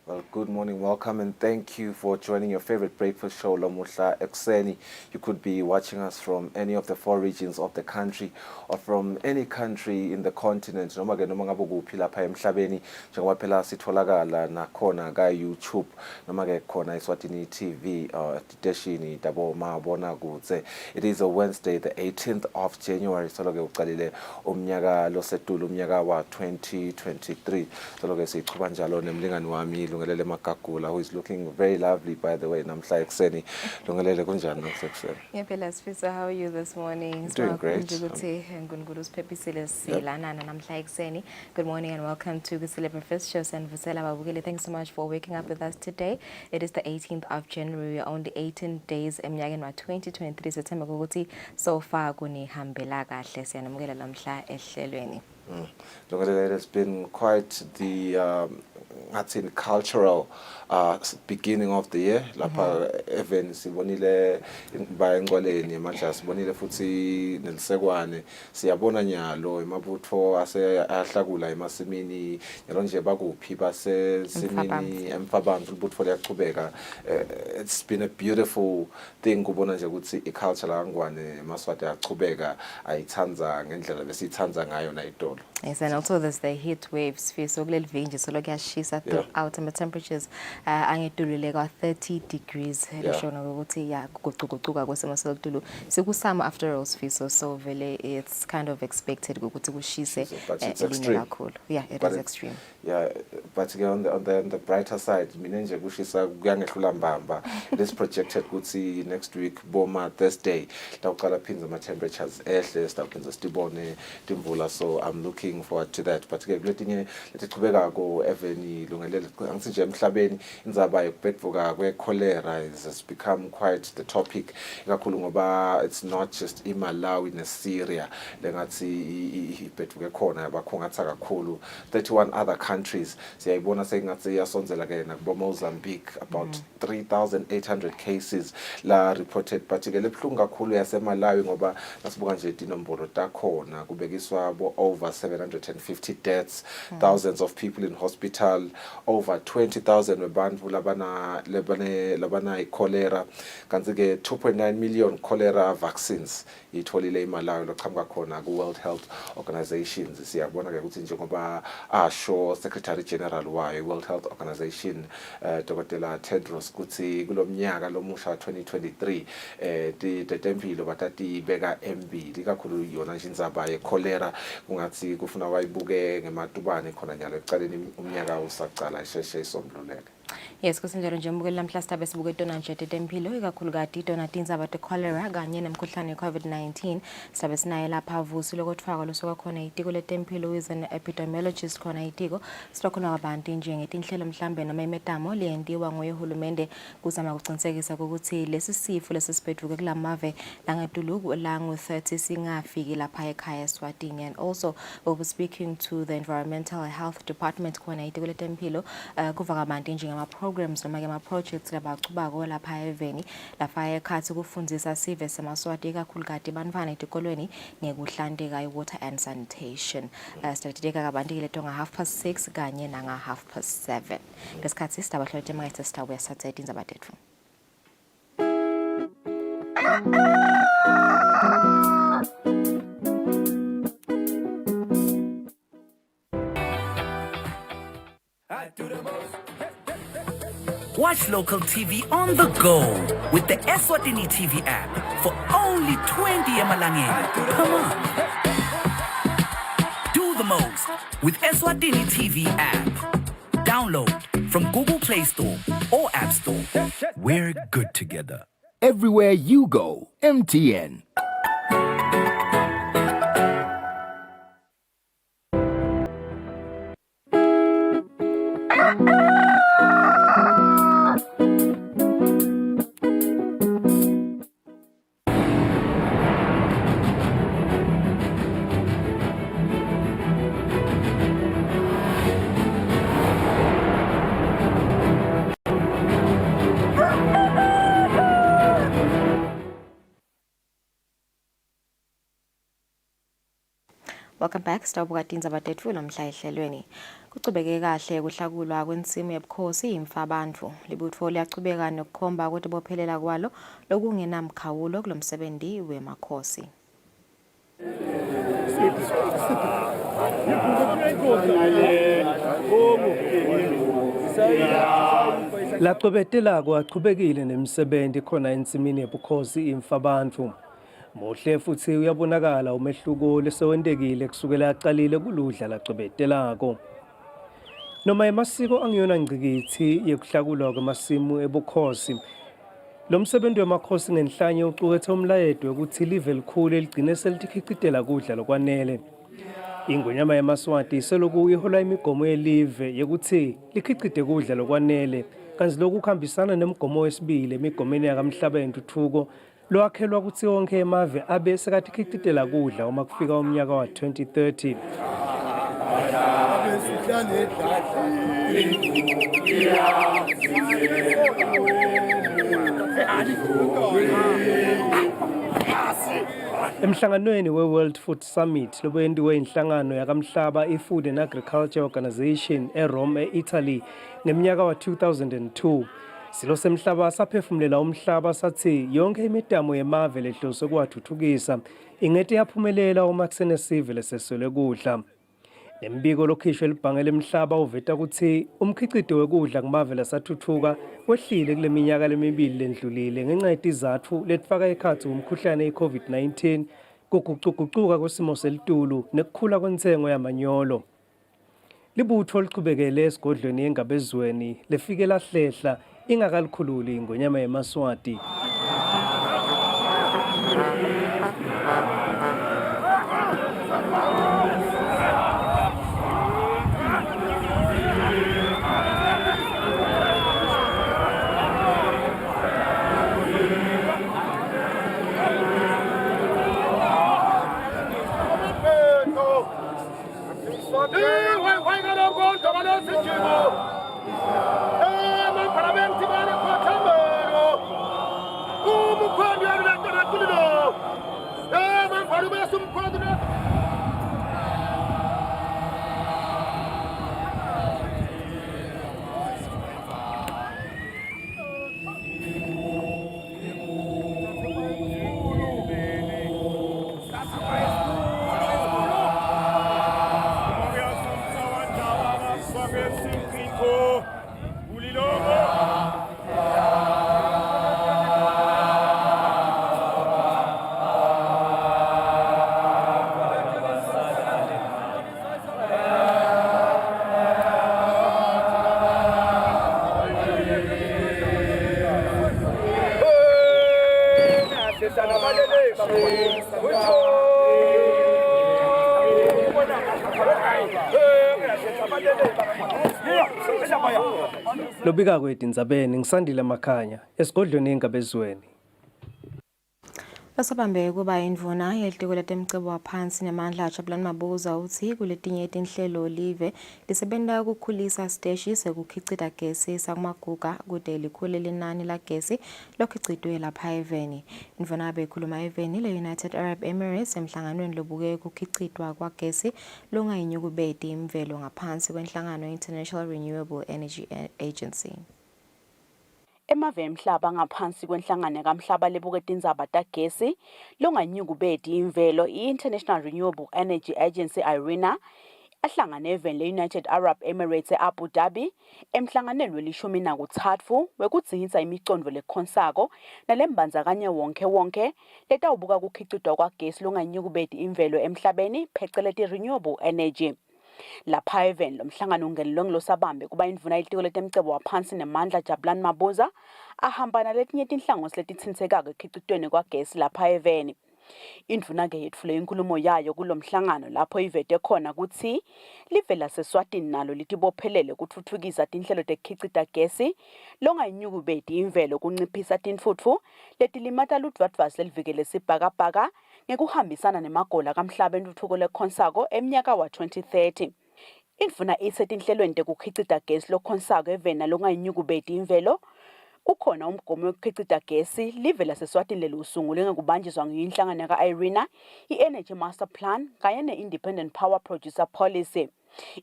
Well, good morning, welcome, and thank you for joining your favorite breakfast show, Lamuhla Ekseni. You could be watching us from any of the four regions of the country or from any country in the continent. Noma ke noma ngabe ukuphi lapha emhlabeni njengoba phela sitholakala nakhona ka-YouTube noma ke khona Eswatini TV titeshini tabo mabonakude. It is a Wednesday, the 18th of January. So ke uqalile umnyaka losetulu umnyaka wa 2023. So ke siqhubha njalo nemlingani wami Lungelele Makakula, who is looking very lovely, by the way. Namhla Ekseni. Lungelele kunjani nasekuseni? Phela Sifisa, how are you this morning? Doing great. Good morning and welcome to Kusile Breakfast Show. And thanks so much for waking up with us today. It is the 18th of January. We are only 18 days emnyakeni 2023 September ukuthi so far kunihambela kahle siyanamukela lamhla ehlelweni. It has been quite the cultural beginning of the year. Lapha even sibonile bayengcwaleni manje sibonile futhi nelisekwane siyabona nyalo emabutho aseyahlakula emasimini yalo nje bakuphi basesimini emfabantu ubutho liyaqhubeka. It's been a beautiful thing kubona nje ukuthi iculture la ngwane eMaswati yaqhubeka ayithanza ngendlela besithanza ngayo nayitolo. Yes, and also there's the heat waves. So throughout, and the temperatures angedlulile ka 30 degrees. Summer after all, so vele it's kind of expected ukuthi kushise. But it's extreme. Yeah, it is extreme. Yeah, but on the brighter side, minenje kushisa kuyangehlula mbamba. This projected ukuthi next week boma Thursday tawuqala phinza ama temperatures ehle stawuphinza sibone timvula, so I'm looking forward to that. But ke kuletinye letiqhubeka ko Eveni Lungelele angithi nje emhlabeni indzaba yokubhedvuka kwe-cholera has become quite the topic ikakhulu ngoba it's not just iMalawi neSyria lengathi ibhedvuke khona yabakhongatha kakhulu 31 other countries siyayibona sengathi yasonzela ke nakubo Mozambique about 3,800 cases la reported, but ke lebhlungu kakhulu yaseMalawi ngoba nasibuka nje inombolo takhona kubekiswa bo over 750 deaths, thousands of people in hospital, over 20,000 webantu labana cholera, kanti ke 2.9 million cholera vaccines itholile iMalawi loqhamuka khona ku World Health Organizations. Siyabona ke ukuthi njengoba asho Secretary General wayo World Health Organization Dr. Tedros ukuthi kulomnyaka lomusha 2023 tempilo batati beka embili kakhulu yona nje indzaba ye cholera kungathi kufuna wayibuke ngematubane khona nyalo ekuqaleni umnyaka usaqala isheshe isombululeke. Yes, kusenjalo nje mbukela namhla sithabe sibuke tona nje tetempilo ikakhulukazi tona tindzaba te-cholera kanye nemkhuhlane ye-COVID-19 sithabe sinaye lapha Vusi lokufaka losuka khona itiko letempilo with an epidemiologist khona itiko silokhona abantu nje ngetinhlelo mhlambe noma imetamo leyentiwa ngoyehulumende kuzama ukuqinisekisa ukuthi lesi sifo lesisibhedvuke kulamave langetuluku langu-30 singafiki lapha ekhaya eSwatini. And also we'll be speaking to the environmental health department khona itiko letempilo kuvaka abantu nje programs noma ke projects labachubako lapha eveni lapha ekhathi kufundzisa sive semaswati kakhulukazi bantwana etikolweni ngekuhlanteka water and sanitation. Strategic kabanti leto nga 6:30 kanye na nga 7:30 ngesikhathi sitaba hlolete mangayithe sitabuya sathethe indzaba tethu. Watch local TV on the go with the Eswatini TV app for only 20 emalangeni. Come on. Do the most with Eswatini TV app. Download from Google Play Store or App Store. We're good together. Everywhere you go, MTN. Welcome back. Sitawubuka tindzaba tetfu lomhla ehlelweni. Kuchubeke kahle kuhlakulwa kwensimu yebukhosi imfa abantu. Libutfo liyachubeka nokukhomba ukuthi bophelela kwalo lokungenamkhawulo kulomsebenzi wemakhosi. Laqhubetela kwachubekile nemisebenzi khona ensimini yebukhosi imfa abantu. Muhle futhi uyabonakala umehluko lesewendekile kusukela yaqalile kuludla laqhubetelako. Noma emasiko angiyona ngcikithi yekuhlakulwa kwamasimu ebukhosi. Lo msebenzi wemakhosi ngenhlanye uqukethe umlayeto ukuthi live elikhulu eligcine selitikhicitela kudla lokwanele. Ingonyama yamaswati seloku ihola imigomo yelive yekuthi likhicite kudla lokwanele kanti lokhu kuhambisana nemigomo wesibili emigomeni yakamhlaba yentuthuko loakhelwa ukuthi wonke emave abe sekatikhicitela kudla uma kufika umnyaka wa 2030. Emhlanganweni we-World Food Summit lobendiwe inhlangano yakamhlaba i-Food and Agriculture Organization eRome e-Italy ngeminyaka wa 2002. Silo semhlaba saphefumulela umhlaba sathi yonke imidamo yemave lehlose kuwathuthukisa ingeke yaphumelela uma kusenesive leseswele kudla. Nembiko lokhishwe libhange lemhlaba uveta ukuthi umkhicido wekudla kumave lasathuthuka wehlile kule minyaka lemibili lendlulile ngenxa yetizatfu letfaka ekhatsi umkhuhlane i-COVID-19, kuguquguquka kwesimo selitulu nekukhula kwentengo yamanyolo. Libutho lichubekele esigodlweni engabezweni lefike lahlehla ingakalikhululi ingonyama yemaswati. Lobika kwetindzabeni ngisandile Makhanya esigodlweni engabezweni. Basabambe kuba indvuna yelitiko letemcebo waphansi nemandla aJabulani Mabuza uthi kuletinye itinhlelo live lisebenta ukukhulisa siteshi sekukhicita gesi sakumaguga kude likhule linani la gesi lokhicitwe lapha eveni. Indvuna bekhuluma eveni le-United Arab Emirates emhlanganweni lobuke ukukhicitwa kwagesi longayinyukubeti imvelo ngaphansi kwenhlangano International Renewable Energy Agency. Emave emhlaba ngaphansi kwenhlangano kamhlaba lebuke tindzaba tagesi longanyukubeti imvelo i-International Renewable Energy Agency IRENA ahlangane eveni le-United Arab Emirates e-Abu Dhabi emhlanganweni welishumi nakutfatfu wekudzingisa imicondvo lekhonsako nalembandzakanye wonke letawubuka kukhicitwa kwagesi longanyukubeti imvelo emhlabeni pheceleti renewable energy. Lapha eveni lomhlangano ungenelwe ngilosabambe kuba indvuna yelitiko letemcebo waphansi nemandla Jabulani Mabuza ahambana letinye tinhlangosi letitsintekako ekhicitweni kwagesi lapha eveni. Indvuna-ke yetfule inkulumo yayo kulomhlangano lapho ivete khona kutsi live laseswatini nalo litibophelele kutfutfukisa tinhlelo tekukhicita gesi longayinyukubeti imvelo kunciphisa tintfutfu letilimata ludvadvasi lelivikele sibhakabhaka ngekuhambisana nemagola kamhlaba entuthuko lekhonsako emnyaka wa 2030. Indvuna isetinhlelweni tekukhicita gesi lokhonsako eveni longayinyukubeti imvelo Ukhona umgomo wokukhicita gesi live laseSwatini lelusungule ngekubanjiswa ngiyinhlangano ka-IRENA, i-Energy Master Plan kanye ne-Independent Power Producer Policy.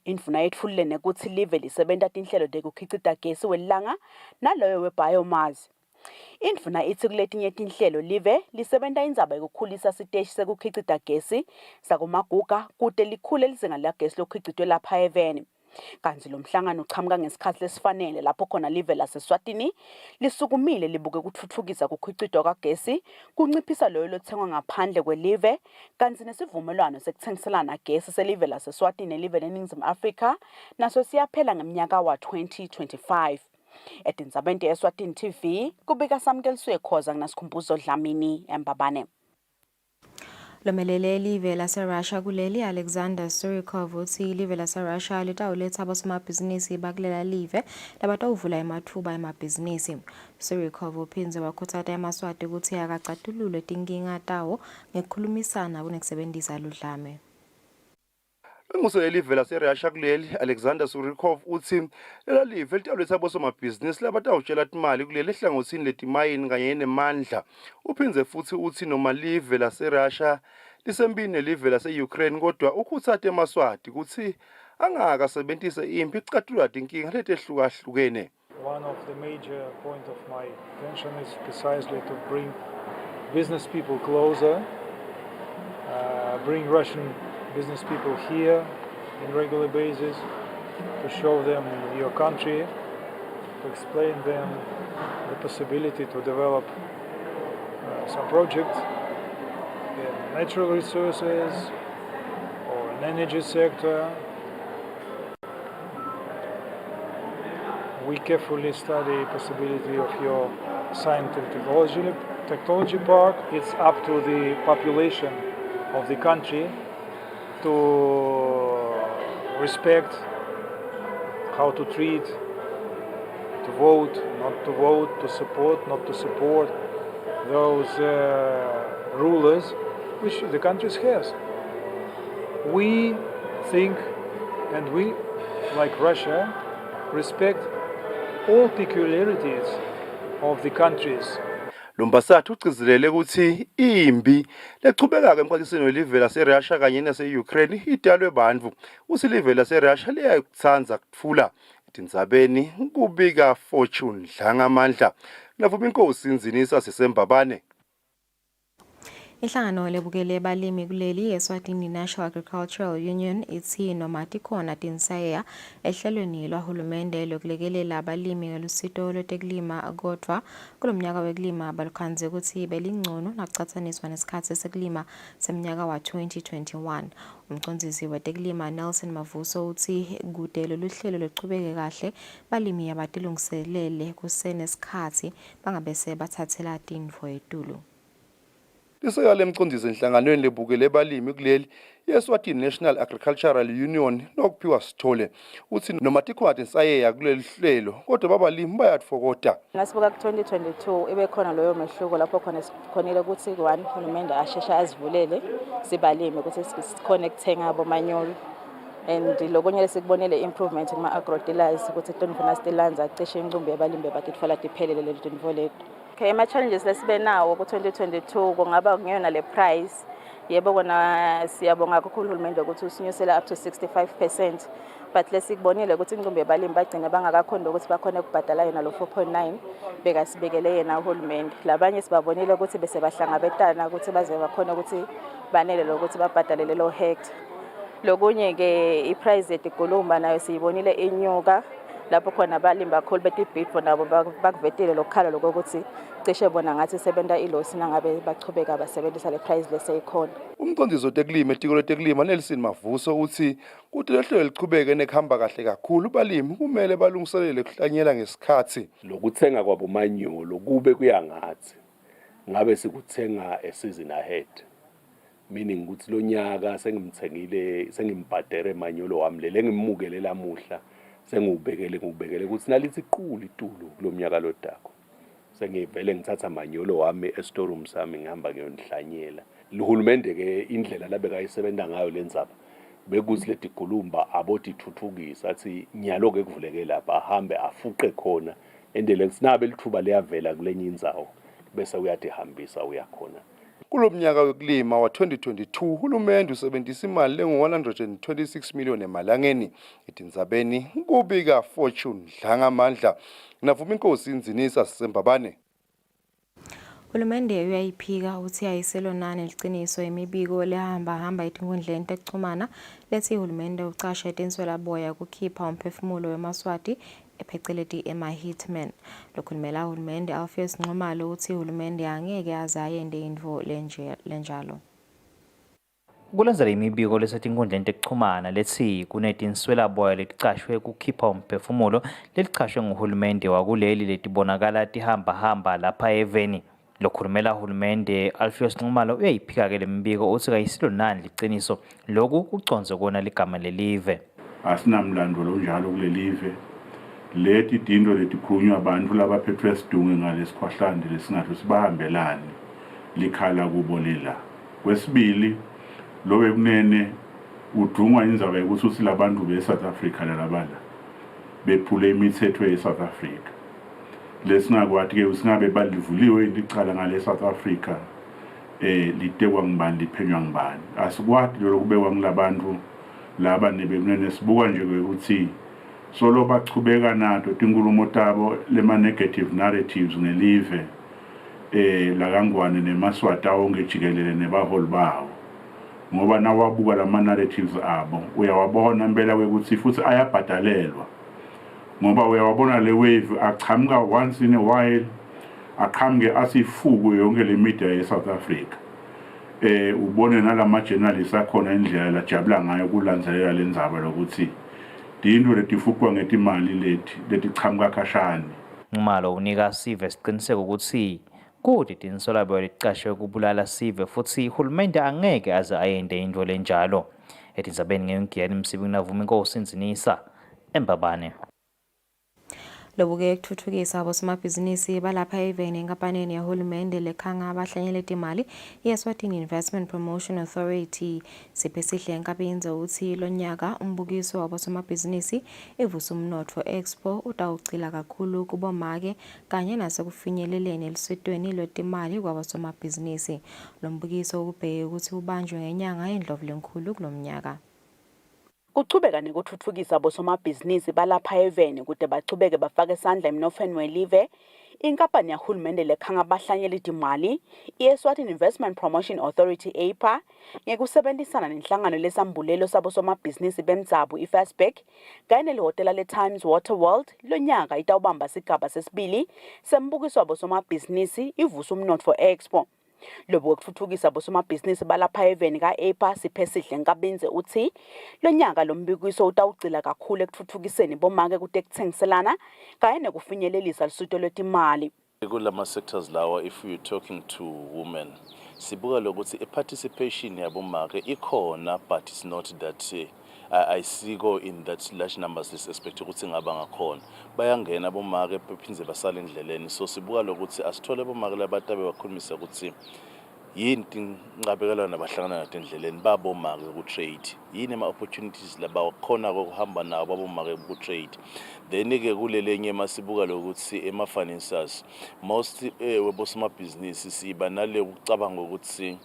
Indvuna yetfulile nekuthi live lisebenta tinhlelo tekukhicita gesi welanga naloyo we-biomass. Indvuna ithi kuletinye tinhlelo live lisebenta indzaba yokukhulisa siteshi sekukhicita gesi sakumaguga kute likhule lizinga lagesi lokukhicitwe lapha eveni. Kanti lo mhlangano uchamuka ngesikhathi lesifanele lapho khona live laseSwatini lisukumile libuke ukuthuthukisa kukhicitwa kagesi kunciphisa loyo lothengwa ngaphandle kwelive kanti nesivumelwano sekuthengiselana gesi selive laseSwatini live leNingizimu Afrika naso siyaphela ngeminyaka wa-2025. Etindzabeni Eswatini TV kubika Samkeliswe Khoza nginasikhumbuzo Dlamini eMbabane. Lomelele live laseRussia kuleli Alexander Surikov uthi live laseRussia litawuletha abosomabhizinisi bakulela live labatawuvula emathuba emabhizinisi. Surikov uphindze wakhuthaza eMaswati ukuthi akacatulule tinkinga tawo ngekukhulumisana kunekusebentisa ludlame. Ngusele live laseRussia kuleli Alexander Surikov uthi lela live litawuletha abosomabhizinisi labatawutshela imali kuleli ehlangothini letimayini kanye nemandla. Uphindze futhi uthi noma live laseRussia lisembini nelive lase-Ukraine kodwa ukhuthaza eMaswati ukuthi angakasebentise impi icatulula tinkinga letehlukahlukene. One of the major point of my attention is precisely to bring business people closer, bring Russian business people here in regular basis, to show them your country, to explain them the possibility to develop some projects in natural resources or in energy sector. We carefully study the possibility of your science and technology park. It's up to the population of the country to respect how to treat, to vote, not to vote, to support, not to support those rulers which the country has. We think, and we, like Russia, respect all peculiarities of the countries. Lombasathu ugcizelele ukuthi imbi lechubeka emqalisweni welive laseRussia kanye nase-Ukraine idalwe bantfu. Uthi live laseRussia liyakutsanza kutfula etindzabeni kubika Fortune Dlangamandla. Navuma inkosi inzinisa sisembabane. Inhlangano lebukele balimi kuleli Eswatini National Agricultural Union ithi noma tikhona tinsayeya ehlelweni lwahulumende lokulekelela abalimi ngelusito lwetekulima kodwa kulomnyaka wekulima balukhanze ukuthi belingcono nakucatsaniswa nesikhathi sekulima semnyaka wa-2021. Umcondzisi wetekulima Nelson Mavuso uthi kude lolu hlelo luchubeke kahle balimi abatilungiselele kusenesikhathi bangabese bathathela tintfo etulu. Liseka lemcondzisi enhlanganweni lebukele balimi kuleli Eswatini National Agricultural Union nokuphiwa Sithole uthi noma tikhona tinsayeya kuleli hlelo kodwa babalimi bayatfokota. Ngasibuka ku-2022 ibe khona loyo mehluko lapho khona sikhonile ukuthi uhulumende ashesha azivulele sibalimi ukuthi sikhone ukuthenga abomanyolo and lokunye lesikubonile improvement kuma agro dealers ukuthi tonifuna stilanza cishe incumbi yabalimi batitfola diphelele leli tinfo lethu. Okay, ama-challenges lesibe nawo ku-2022 kungaba kungeyona le price. Yebo kona siyabonga kakhulu uhulumende ukuthi usinyusela up to 65%, but lesikubonile ukuthi incumbi yabalimi bagcina bangakakhona ukuthi bakhona ukubhadala yena lo 4.9 bekasibekele yena uhulumende. Labanye sibabonile ukuthi bese bahlangabetana ukuthi baze bakhona ukuthi banele lokuthi babhadale lelo hectare. Lokunye ke iprice yetigulumba nayo siyibonile inyuka lapho khona abalimi bakhulu betibhidvo nabo bakuvetile lokukhala lokuthi cishe bona ngathi sebenta ilosi nangabe bachubeka basebenzisa le price leseyikhona. Umcondzisi wetekulima etiko letekulima Nelson Mavuso uthi kuti lehlelo lichubeke nekhamba kahle kakhulu balimi kumele balungiselele kuhlanyela ngesikhathi. Lokuthenga kwabo manyolo kube kuyangathi ngabe sikuthenga a season ahead, meaning ukuthi lo nyaka sengimthengile sengimbhadere manyolo wami lele ngimukele lamuhla ngubekele ukuthi nalithi iqulu itulu kulomnyaka lodako sengivele ngithatha manyolo wami estoreroom sami ngihamba ngiyonihlanyela. Uhulumende ke indlela labekayisebenta ngayo lenzaba bekuthi letigulumba abotithuthukisa athi nyalo ke kuvuleke lapha ahambe afuqe khona endele sinabe lithuba liyavela kulenye indzawo bese uyatihambisa uyakhona. Kulo mnyaka wekulima wa-2022 uhulumende usebenzisa imali lengu-126 million emalangeni etinzabeni kubika Fortune Dlangamandla navuma inkosi inzinisa Sembabane. Uhulumende uyayiphika uthi ayiselonani liqiniso imibiko lehamba etinkundleni tekuchumana lethi uhulumende ucashe etinswelaboya kukhipha umphefumulo wemaswati epheceleti ema-hitmen. Lokhulumela uhulumende Alpheus Nxumalo uthi uhulumende angeke aze ayende indvo lenjalo. Kulandzela imibiko lesetinkundleni tekuchumana lethi kunetinswelaboya leticashwe kukhipha umphefumulo lelicashwe nguhulumende wakuleli letibonakala tihamba lapha eveni. Lokhulumela uhulumende Alpheus Nxumalo uyayiphika ke lembiko uthi kayisilonani liciniso lokhu kuconze kona ligama lelive. Asinamlando lonjalo kulelive. Leti tinto letikhulunywa abantu labaphethwe sidunge ngalesikhwahlande lesingathi sibahambelani likhala kubo lela. Kwesibili lo bekunene udungwa indzaba yokuthi usilabantu be-South Africa lalabala bephule imithetho ye-South Africa. Lesingakwathi ke usingabe balivuliwe licala ngale South Africa litekwa ngibani liphenywa ngibani. Asikwati lo kubekwa ngilabantu laba nebekunene sibuka nje ukuthi solo bachubeka nato tinkulumo tabo lema negative narratives ngelive la kangwane nemaswati awonke jikelele nebaholi bawo. Ngoba nawabuka lama narratives abo uyawabona impela ukuthi futhi ayabhadalelwa. Ngoba uyawabona le wave achamuka once in a while akhamge asifuku yonke le media ye-South Africa. Ubone nalama journalists akhona indlela lajabula ngayo kulandzelela lendzaba lokuthi dinto letifukwa ngetimali letichamuka khashane. Nxumalo unika sive siqiniseko ukuthi kuti tinswelaboya leticashwe kubulala sive futhi uhulumende angeke aze ayende indvo lenjalo. Etindzabeni ngeyongiyani Msibi navuma inkosi inzinisa eMbabane. Lobuke ekuthuthukisa abosomabhizinisi balapha eveni enkampanini yahulumende lekhanga abahlanyela imali i-Eswatini Investment Promotion Authority siphe sihle enkabinza uthi lonyaka umbukiso wabosomabhizinisi evusa umnotfo expo utawucila kakhulu kubomake kanye nasekufinyeleleni eliswetweni lwetimali kwabosomabhizinisi. Lo mbukiso ubheke ukuthi ubanjwe ngenyanga yeNdlovulenkhulu kulomnyaka. Kuchubeka nekuthuthukisa bosomabhizinisi balapha eveni kude bachubeke bafake isandla emnotfweni welive. Inkampani yahulumende lekhanga abahlanyela imali i-Eswatini Investment Promotion Authority EIPA ngekusebenzisana nenhlangano lesambulelo sabosomabhizinisi bemdzabu i-Fastback kanye nelihhotela le-Times Water World lonyaka itawubamba sigaba sesibili sembukiso wabosomabhizinisi ivusa umnotfo expo. Lobu wekuthuthukisa bosomabhizinisi balapha eveni ka-EIPA siphe sihle nkabinze uthi lonyaka lo mbukiso utawucila kakhulu ekuthuthukiseni bomake kutekuthengiselana kanye nekufinyelelisa lusito lwetimali. Kulama sectors lawa if you're talking to women sibuka lokuthi i-participation yabomake ikhona but it's not that ayisiko in that large numbers expect ukuthi ngaba ngakhona bayangena bomake bephindze basala endleleni so sibuka lokuthi asithole bomake labatabe bakhulumisa ukuthi yini inqabekelana nabahlangana nazo endleleni babomake ku trade yini ama opportunities laba khona ukuhamba nabo babomake ku trade then ke kulelenye masibuka lokuthi ema financiers most webosoma business siba nale ukucabanga ukuthi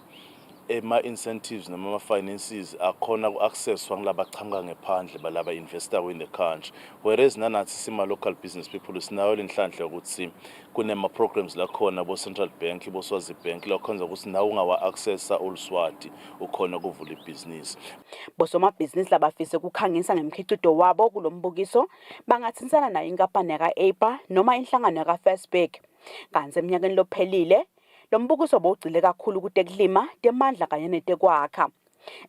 ema incentives noma finances akhona ku-access wangilaba chamuka ngephandle balaba investor in the country whereas nanathi sima local business people sinayo lenhlanhla ukuthi kunema programs la khona bo Central Bank bo Swazi Bank la khonza ukuthi nawe ungawa accessa uLswati ukhona ukuvula ibusiness. Bosomabhizinisi labafise kukhangisa ngemkhicido wabo kulombukiso bangathinsana nayo inkampani yaka-EIPA noma inhlangano yaka-Fastback. Kanti eminyakeni lophelile lo mbukiso bowugcile kakhulu kutekulima temandla kanye netekwakha.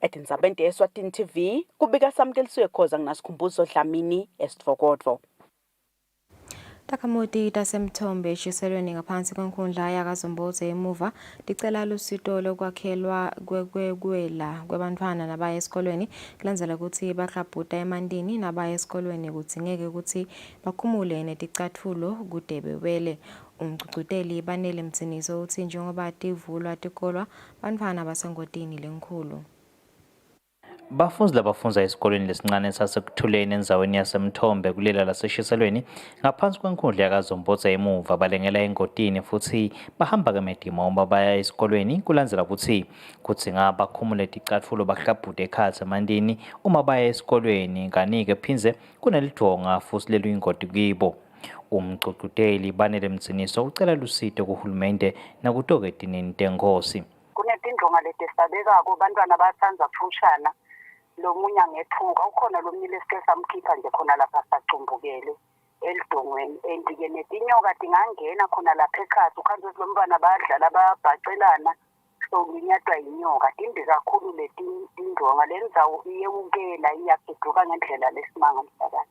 Etindzabeni te-Eswatini TV kubika Samkeliswe Khoza nginasikhumbuzo Dlamini Esitfokodvo. Takhamuti tasemthombe eshiselweni ngaphansi kwenkundla yakazomboze emuva ticela lusito lokwakhelwa kwekwela kwebantfwana nabaya esikolweni kulandzela ukuthi baklabhuta emandini nabaya esikolweni kudzingeke ukuthi bakhumule neticatfulo kude bewele. Umgcugcuteli Banele Mtsiniso uthi njengoba tivulwa tikolwa bantfwana basengotini lenkhulu. Bafundi labafunda esikoleni lesincane sasekuthuleni enzaweni yasemthombe kulela laseshiselweni ngaphansi kwenkundla yakaZombotsa emuva balengela engodini futhi bahamba ngemedimo uma baya esikolweni kulandzela ukuthi bakhumule ticatfulo bahlabhude ekhatsi emantini uma baya esikolweni kanike phinze kunelidonga futhi leluyingoti kibo. Umgcugcuteli Banele Mtsiniso ucela lusito kuhulumende nakutoketinini tenkosi. Kunetindonga letesabekako bantwana bayatsandza kufushana lomunye ngethuka ukhona lomunye lesike samkhipha nje khona lapha sacumbukele elidongweni endike netinyoka tingangena khona lapha ekhaya ukhanze ukuthi lomntwana bayadlala bayabhacelana solunyatwa inyoka timbi kakhulu letindonga lendzawo iyewukela iyageduka ngendlela lesimanga msakazi.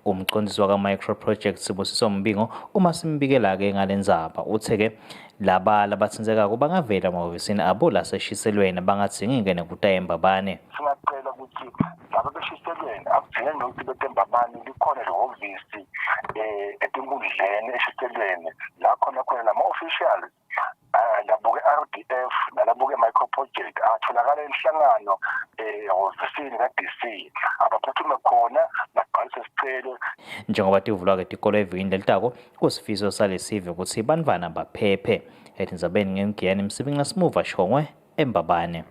Umcondzisi waka-Micro Project Sibusiso Mbingo uma simbikela-ke ngalendzaba uthe-ke laba labatsindzekako bangavela emahhovisini abo laseshiselweni bangadzingi-ke nekutaya embabane. Singacela ukuthi laba beshiselweni akudingeki nokuthi bete embabane likhona lehhovisi etinkundleni eshiselweni la khona nama-officials labuke RDF nalabuke Micro Project atholakala enhlangano ehhovisini ka-DC abaphuthume khona bagcwalise isicelo. Njengoba tivulwa-ke tikolo evikini lelitako kusifiso salesive ukuthi bantfwana baphephe etindzabeni ngemgiyani Msibinqa Simuva Shongwe embabane.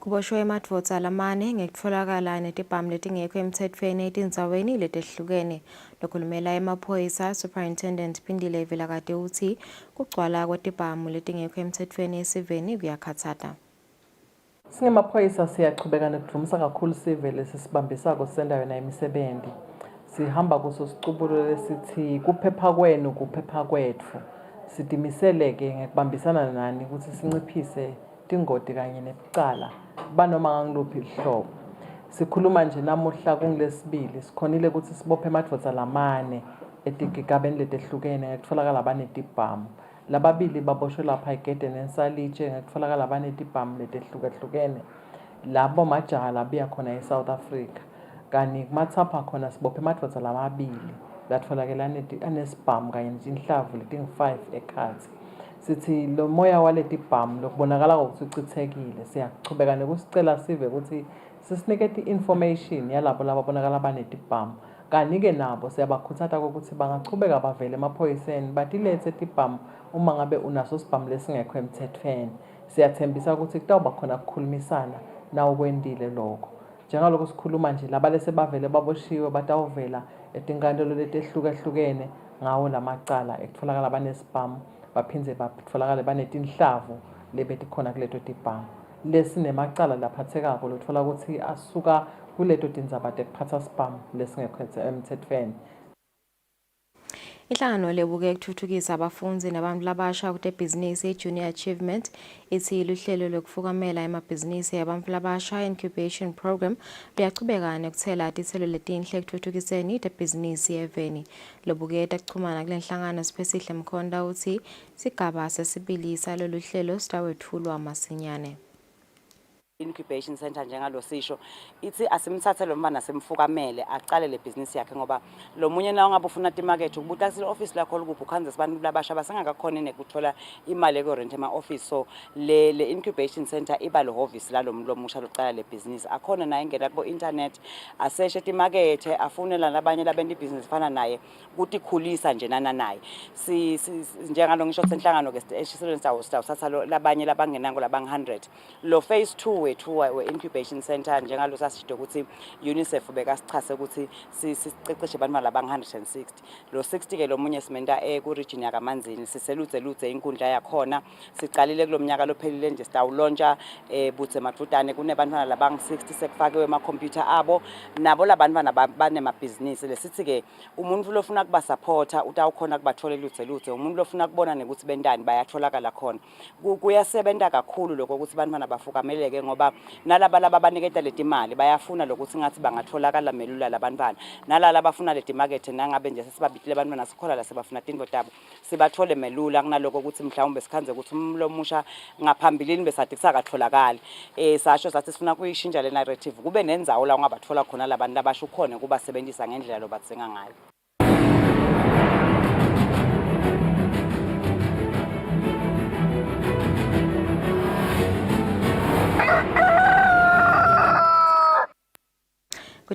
Kuboshwe emadvodza lamane ngekutfolakala netibhamu letingekho emtsetfweni etindzaweni letehlukene. Lokhulumela emaphoyisa Superintendent Phindile Vilakade uthi kugcwala kwetibhamu letingekho emtsetfweni esiveni kuyakhatsata. Singemaphoyisa siyachubeka nekudvumisa kakhulu sive lesisibambisako sendawo na imisebenti. Sihamba kuso sicubulule sithi kuphepha kwenu kuphepha kwetfu. Sitimisele-ke ngekubambisana nani ukuthi sinciphise tingoti kanye nebucala banoma ngangiluphi ihlobo. Sikhuluma nje namuhla kungilesibili sikhonile ukuthi sibophe emadvodza lamane etigigabeni letehlukene ngekutfolakala banetibhamu. Lababili baboshwe lapha egedeni eNsalitshe ngekutfolakala banetibhamu letehlukahlukene. Labo majaha labiya khona eSouth Africa. Kani kumathapha khona sibophe emadvodza lamabili latfolakala anesibhamu kanye netinhlavu letingu-5 ekhatsi. Sithi lo moya waletibhamu lokubonakala ukuthi ucithekile siyachubeka nekusicela sive ukuthi sisinikete information yalabo lababonakala banetibhamu. Kanike nabo siyabakhuthaza ukuthi bangachubeka bavele emaphoyiseni batilethe tibhamu uma ngabe unaso sibhamu lesingekho emthethweni. Siyathembisa ukuthi kutawuba khona kukhulumisana nawo kwendile lokho. Njengaloko sikhuluma nje laba lesebavele baboshiwe batawuvela etinkantolo letehlukahlukene ngawo lamacala ekutfolakala banesibhamu baphindze batfolakala banetinhlavu lebetikhona kuleto tibhamu. Lesinemacala laphathekako lotfola ukuthi asuka kuleto tindzaba tekuphatsa sibhamu lesingekho emthethweni. Inhlangano lebuke ukuthuthukisa abafundzi nabantu labasha kute business junior achievement ithi luhlelo lokufukamela emabhizinisi yabantu labasha incubation program luyachubeka nekuthela titselo letinhle ekuthuthukiseni tebhizinisi yeveni. Lobuke takuchumana kule nhlangano Siphesihle Mkhonda uthi sigaba sesibili salolu hlelo sitawethulwa masinyane. Incubation center njengalo sisho ithi asimthathe lo mfana simfukamele aqale le business yakhe ngoba lo munye nawo ngabe ufuna timarket ukubuta sile office lakho lokuphi ukhanze sibantu labasha basengakakhona nekuthola imali ekurent ema office. So le incubation center iba lo office la lo musha loqala le business akhona naye ingena ku internet aseshe timarket afunela nabanye labenti business fana naye ukuthi khulisa nje nana naye si njengalo ngisho senhlangano ke eshiselweni sawo sithatha labanye labangenango labang 100 lo phase 2 we-incubation center njengalo sasisho ukuthi UNICEF bekasichase ukuthi siceceshe abantwana labang 160 lo 60 ke lo munye simenta ku region yakaManzini siseludze inkundla yakhona siqalile kulomnyaka lophelile nje sitawulontsha butse madvutane kunebantwana labang 60 sekufakiwe ama computer abo nabo labantwana banemabhizinisi lesithi ke umuntu lofuna kuba supporta utawukhona kubathola ludze umuntu lofuna kubona nekuthi bentani bayatholakala khona kuyasebenta kakhulu lokho ukuthi abantwana bafukameleke ngoba nalaba lababaniketa letimali bayafuna lokuthi ngathi bangatholakala melula labantwana nalala bafuna leti market nangabe nje sesibabitile abantwana sikhola la sebafuna tinto tabo sibathole melula kunaloko ukuthi mhlawumbe sikhanze ukuthi umlo musha ngaphambilini besathi kusakatholakala sasho sathi sifuna kuyishintsha le narrative kube nenzawo la ungabathola khona labantu labasho khona kuba sebenzisa ngendlela lo batsenga ngayo.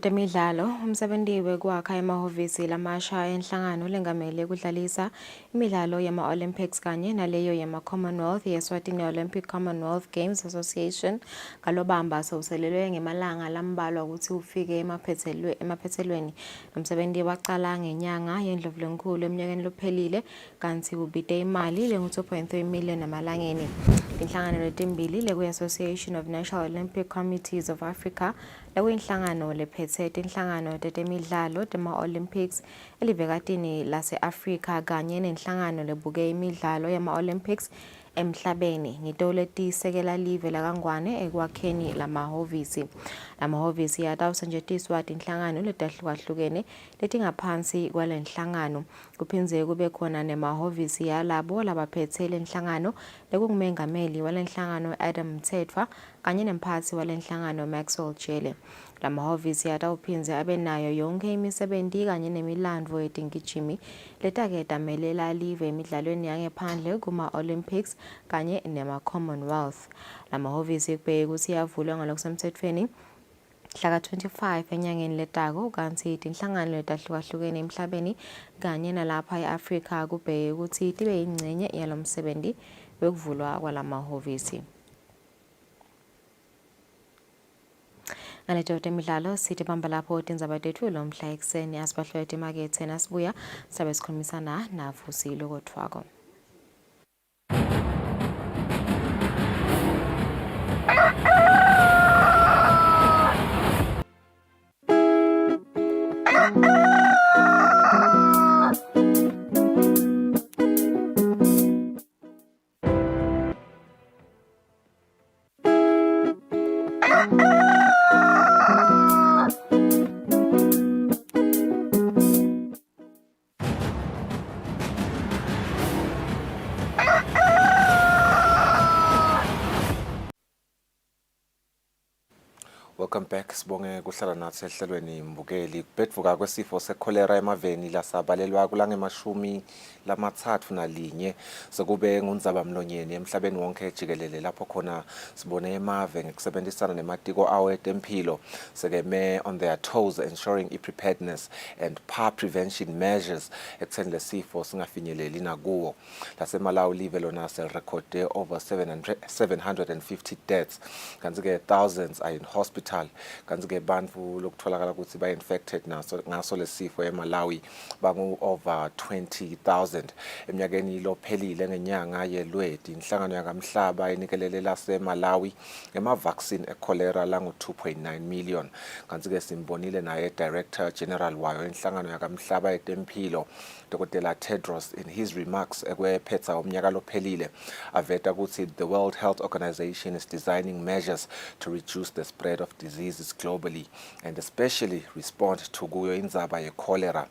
Kutemidlalo, umsebenzi wekwakha emahhovisi lamasha enhlangano lengamele kudlalisa imidlalo yama-Olympics kanye naleyo yama-Commonwealth ye-Eswatini Olympic Commonwealth Games Association kalobamba sewuselelwe ngemalanga lambalwa ukuthi ufike emaphethelweni. Nomsebenzi waqala ngenyanga yeNdlovulenkhulu eminyakeni lophelile kanti ubite imali lengu-2.3 million emalangeni. Inhlangano letimbili leku-Association of National Olympic Committees of Africa lekuyinhlangano lephethe inhlangano tetemidlalo tema-Olympics elivekatini lase-Afrika kanye nenhlangano lebuke imidlalo yama-Olympics emhlabeni ngito letisekela live lakangwane ekwakheni lamahhovisi. Lamahhovisi atawusetjentiswa tinhlangano letahlukahlukene letingaphansi kwalenhlangano. Kuphindze kube khona nemahhovisi yalabo labaphethe lenhlangano lekungumengameli walenhlangano Adam Mthethwa kanye nemphathi walenhlangano Maxwell Jele. Lamahhovisi atawuphindze abe nayo yonke imisebenzi kanye nemilandvo yetingijimi letake tamelela live emidlalweni yangephandle kuma-Olympics kanye nema-Commonwealth. Lamahhovisi kubheke ukuthi yavulwa ngalokusemthethweni mhlaka 25 enyangeni letako kanti tinhlangano letahlukahlukene emhlabeni kanye nalapha e-Afrika kubheke ukuthi tibe yingcenye yalomsebenzi wekuvulwa kwalamahhovisi. Ngaleto temidlalo sithi bamba lapho tindzaba tethu lomhla ekseni asibahlole timakethe nasibuya sabe sikhulumisana naVusile Kodwako. Welcome back. Sibonge kuhlala nathi ehlelweni mbukeli. Kubedvuka kwesifo sekholera emaveni lasabalelwa kulangemashumi lamathathu nalinye sekube ngundzaba mlonyeni emhlabeni wonke jikelele lapho khona sibone emave ngekusebenzisana nematiko awo etempilo sekeme on their toes ensuring preparedness and prevention measures ekutheni lesifo singafinyeleli nakuwo. Lasemalawi live lona serekhode over 750 deaths kanti ke thousands are in hospital kanti ke bantfu lokutholakala ukuthi ba infected ngaso lesifo eMalawi bangu over 20,000 eminyakeni lophelile ngenyanga yeLweti. Inhlangano yakamhlaba enikelele laseMalawi ngema vaccine echolera langu 2.9 million kanti ke simbonile naye Director General wayo inhlangano yakamhlaba etempilo Dr. Tedros in his remarks ekwephetha umnyaka lophelile aveta ukuthi the World Health Organization is designing measures to reduce the spread of diseases globally and especially respond to kuyo indzaba ye cholera.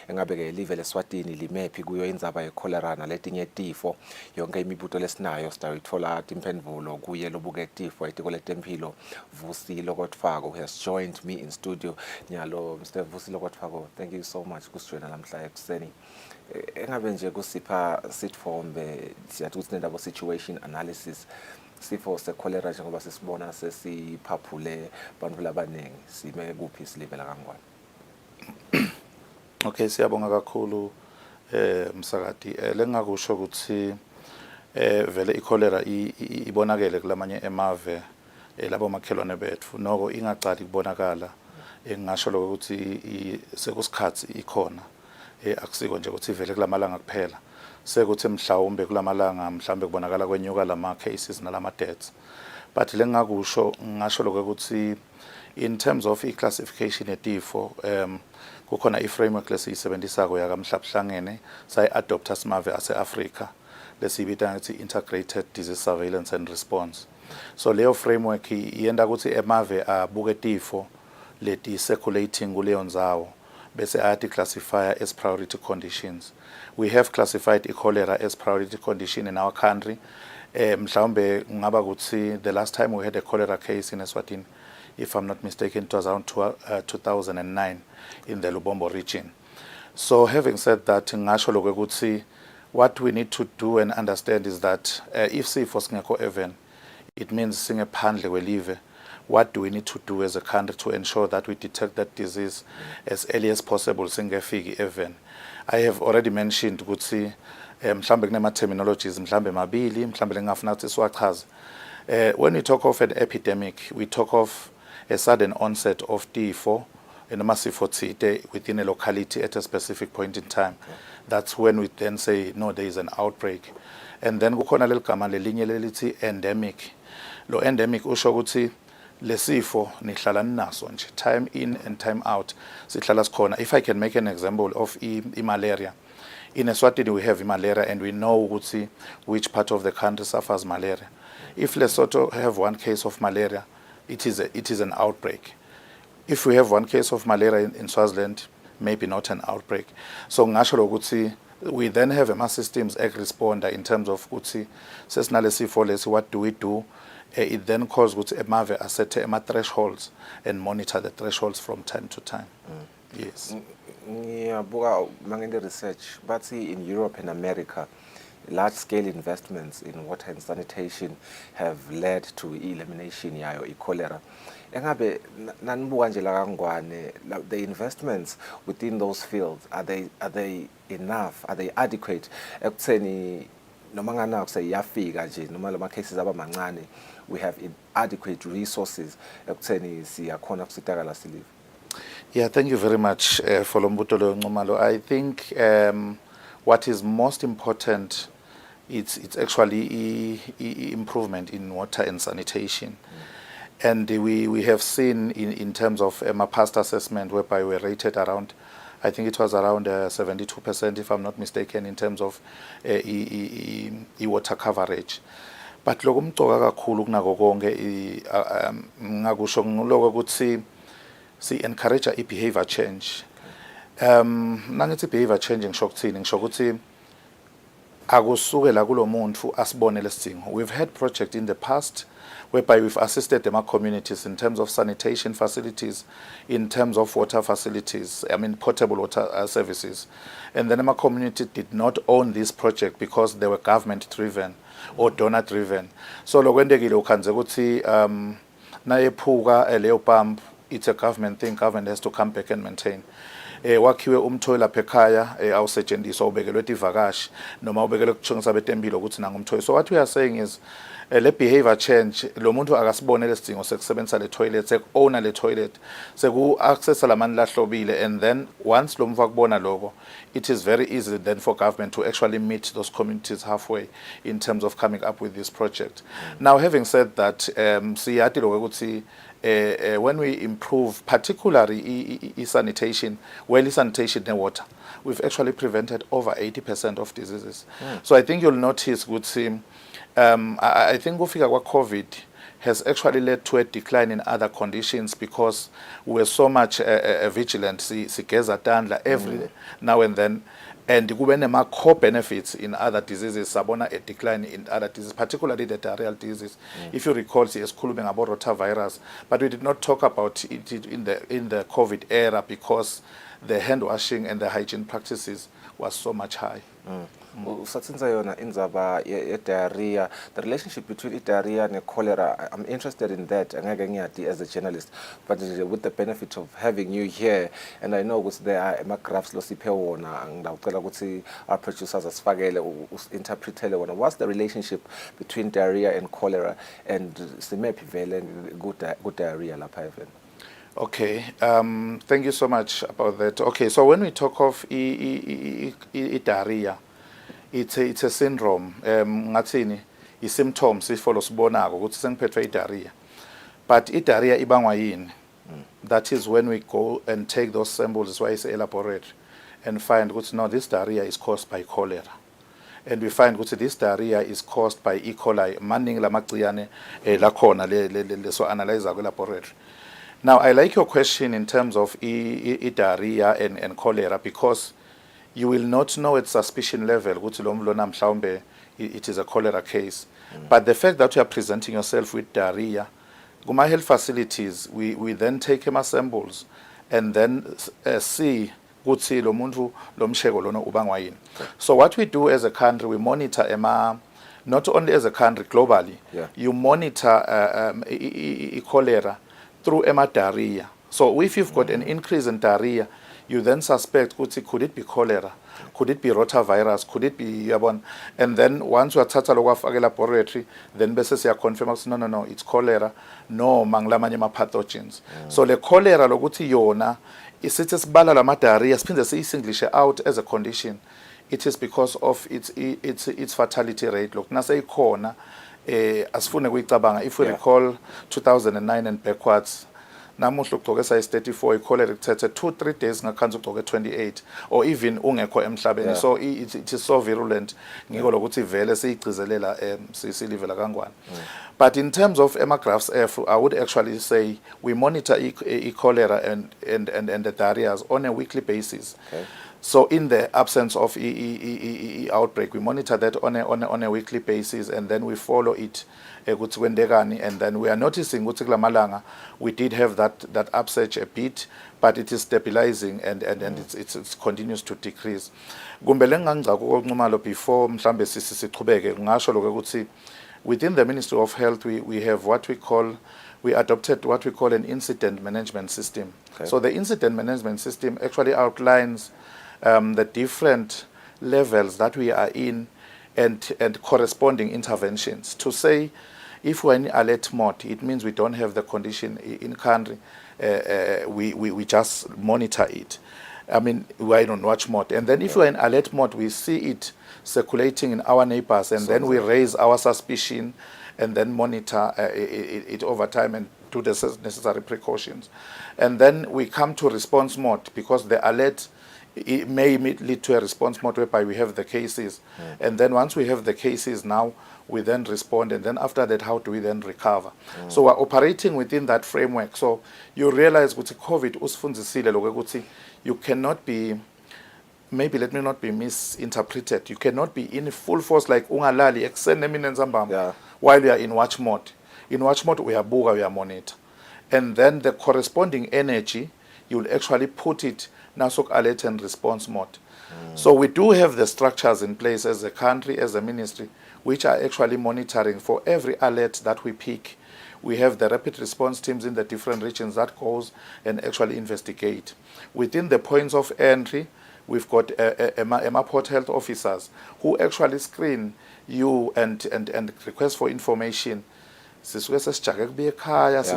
Engabe ke live leSwatini limephi kuyo indzaba ye cholera naletinye tifo yonke imibuto lesinayo sitayithola timphendvulo kuye lobuke tifo etiko letempilo Vusile Kodwako who has joined me in studio. Nyalo Mr. Vusile Kodwako, thank you so much kusitshela namhla ekuseni. Engabe nje kusipha sitfombe siyathi ukuthi nendaba situation analysis sifo secholera njengoba sisibona sesiphaphule bantfu labaningi sime kuphi silivela kangwane. Okay, siyabonga kakhulu msakati lengakusho ukuthi vele icholera ibonakele kulamanye emave labo makhelwane bethu noko ingacali kubonakala ngisho lokho ukuthi sekusikhathi ikhona akusiko nje ukuthi vele kulamalanga kuphela sekuthi mhlawumbe kulamalanga mhlawumbe kubonakala kwenyuka lama cases nalama deaths but lengakusho ngisho lokho ukuthi in terms of classification etifo kukhona iframework lesiyisebenzisako yakamhlabuhlangene sayi-adopta simave ase-Africa lesibita ngathi integrated disease surveillance and response. So leyo framework yenda ukuthi emave abuke tifo leti circulating kuleyo ndzawo bese ayati classifier as priority conditions. We have classified cholera as priority condition in our country. Mhlawumbe ngaba ukuthi the last time we had a cholera case in Eswatini, if I'm not mistaken, it was around 2009 in the Lubombo region. So having said that, ngasho lokho ukuthi what we need to do and understand is that if sifo singekho even, it means singephandle kwelive what do we need to do as a country to ensure that we detect that disease as early as possible singefiki even. I have already mentioned ukuthi mhlambe kunema terminologies mhlambe mabili mhlambe lengafuna ukuthi siwachaze. When we talk of an epidemic, we talk of a sudden onset of tifo noma sifo thile within a locality at a specific point in time. That's when we then say no, there is an outbreak. And then kukhona leligama lelinye lelithi endemic. Lo endemic usho ukuthi lesifo nihlala ninaso nje time in and time out sihlala sikhona. If I can make an example of malaria, in Eswatini we have malaria and we know ukuthi which part of the country suffers malaria. If Lesotho have one case of malaria, it is an outbreak. If we have one case of malaria in Swaziland, maybe not an outbreak. So ngasho ukuthi we then have a mass systems egg responder in terms of ukuthi sesinalesifo lesi, what do we do? It then calls ukuthi emave assethe ema thresholds and monitor the thresholds from time to time. Yes. Ngiyabuka mangene research bathi in Europe and America large-scale investments in water and sanitation have led to elimination yayo cholera. Engabe nanibuka nje la kangwane the investments within those fields, are they enough, are they adequate ekutheni noma ngana kuseyafika nje noma lama cases abamancane we have adequate resources ekutheni siyakhona kusitakala silive? Yeah, thank you very much for lo mbuto lo Ncumalo. I think what is most important, it's actually improvement in water and sanitation. And we have seen in terms of my past assessment whereby we rated around, I think it was around 72% if I'm not mistaken in terms of water coverage. But loko mcoka kakhulu kunako konke ngakusho ngiloko ukuthi si encourage behavior change. Nangithi behavior change ngisho ukuthini, ngisho ukuthi akusuke la kulo muntu asibone lesidingo. We've had project in the past whereby we've assisted them communities in terms of sanitation facilities, in terms of water facilities, I mean potable water services. And then my community did not own this project because they were government driven or donor driven. So lokwendekile ukhanze ukuthi nayephuka leyo pump, it's a government thing, government has to come back and maintain. Wakhiwe umthoyi lapha ekhaya awusetshenziswa ubekelwe ivakashi noma ubekelwe kuchongisa betempilo ukuthi nanga umthoyi. So what we are saying is le behavior change, lo muntu akasibone lesidingo sekusebenzisa le toilet, sekuowna le toilet, seku accessa lamani lahlobile, and then once lo muntu akubona lokho, it is very easy then for government to actually meet those communities halfway in terms of coming up with this project. Now having said that, siyati lokho ukuthi when we improve particularly sanitation, well sanitation and water, we've actually prevented over 80% of diseases. So I think you'll notice ukuthi I think ufika kwa COVID has actually led to a decline in other conditions because we're so much vigilant, sigeza tandla every now and then, and kube nema core benefits in other diseases, sabona a decline in other diseases, particularly the diarrheal disease. If you recall, sikhulume about rotavirus, but we did not talk about it in the COVID era because the hand washing and the hygiene practices was so much high. Usatsinza yona indzaba diarrhea, the relationship between diarrhea and cholera. I'm interested in that as a journalist, but with the benefit of having you here, and I know there are graphs losiphe wona ngidawucela ukuthi our producers asifakele interpretele wona. What's the relationship between diarrhea and cholera, and simephi vele good diarrhea lapha even? Okay, thank you so much about that. Okay, so when we talk of diarrhea, it's a syndrome. Ngathini i-symptoms ifolo sibonako ukuthi sengiphethwe diarrhea. But diarrhea ibangwa yini? That is when we go and take those samples, why it's a laboratory, and find ukuthi no, this diarrhea is caused by cholera. And we find that this diarrhea is caused by E. coli. Maning la magciwane lakhona le so analyze kwi laboratory. Now, I like your question in terms of diarrhea and cholera because you will not know at suspicion level it is a cholera case. But the fact that you are presenting yourself with diarrhea, Guma health facilities, we then take hema samples and then see so what we do as a country, we monitor not only as a country, globally, Yeah. you monitor cholera through diarrhea. So if you've got an increase in diarrhea, you then suspect, could it be cholera? Could it be rotavirus? Could it be yabon? And then once you are a laboratory, then basis you confirm no, it's cholera. No, manglamanye pathogens. So the cholera lokuthi yona isithi sibala lama diarrhea siphinde siyi-English out as a condition. It is because of its fatality rate. Look, naseyikhona asifune kuyicabanga. If we recall 2009 and backwards, namuhla ugcoke size 34 icholera kuthethe 2-3 days ngakhanza ugcoke 28 or even ungekho emhlabeni. So it is so virulent ngiko lokuthi vele siyigcizelela silivela kangwane. But in terms of graphs F, I would actually say we monitor cholera and the diarrhea on a weekly basis. Okay. So in the absence of outbreak, we monitor that on a weekly basis, and then we follow it. And then we are noticing we did have that upsurge a bit, but it is stabilizing and it continues to decrease. Before within the Ministry of Health, we have we adopted what we call an incident management system. Okay. So the incident management system actually outlines the different levels that we are in and corresponding interventions. To say, if we're in alert mode, it means we don't have the condition in country. We just monitor it. I mean, we're on watch mode. And then if we're in alert mode, we see it circulating in our neighbors, and then we raise our suspicion and then monitor it over time and do the necessary precautions. And then we come to response mode, because the alert it may lead to a response mode whereby we have the cases. And then once we have the cases now, we then respond, and then after that, how do we then recover? So we're operating within that framework. So you realize with COVID, you cannot be, maybe let me not be misinterpreted, you cannot be in full force like ungalali while you are in watch mode. In watch mode, we are buga, we are monitor. And then the corresponding energy, you'll actually put it NASOC alert and response mode. So we do have the structures in place as a country, as a ministry, which are actually monitoring for every alert that we pick. We have the rapid response teams in the different regions that goes and actually investigate. Within the points of entry, we've got port health officers who actually screen you and request for information.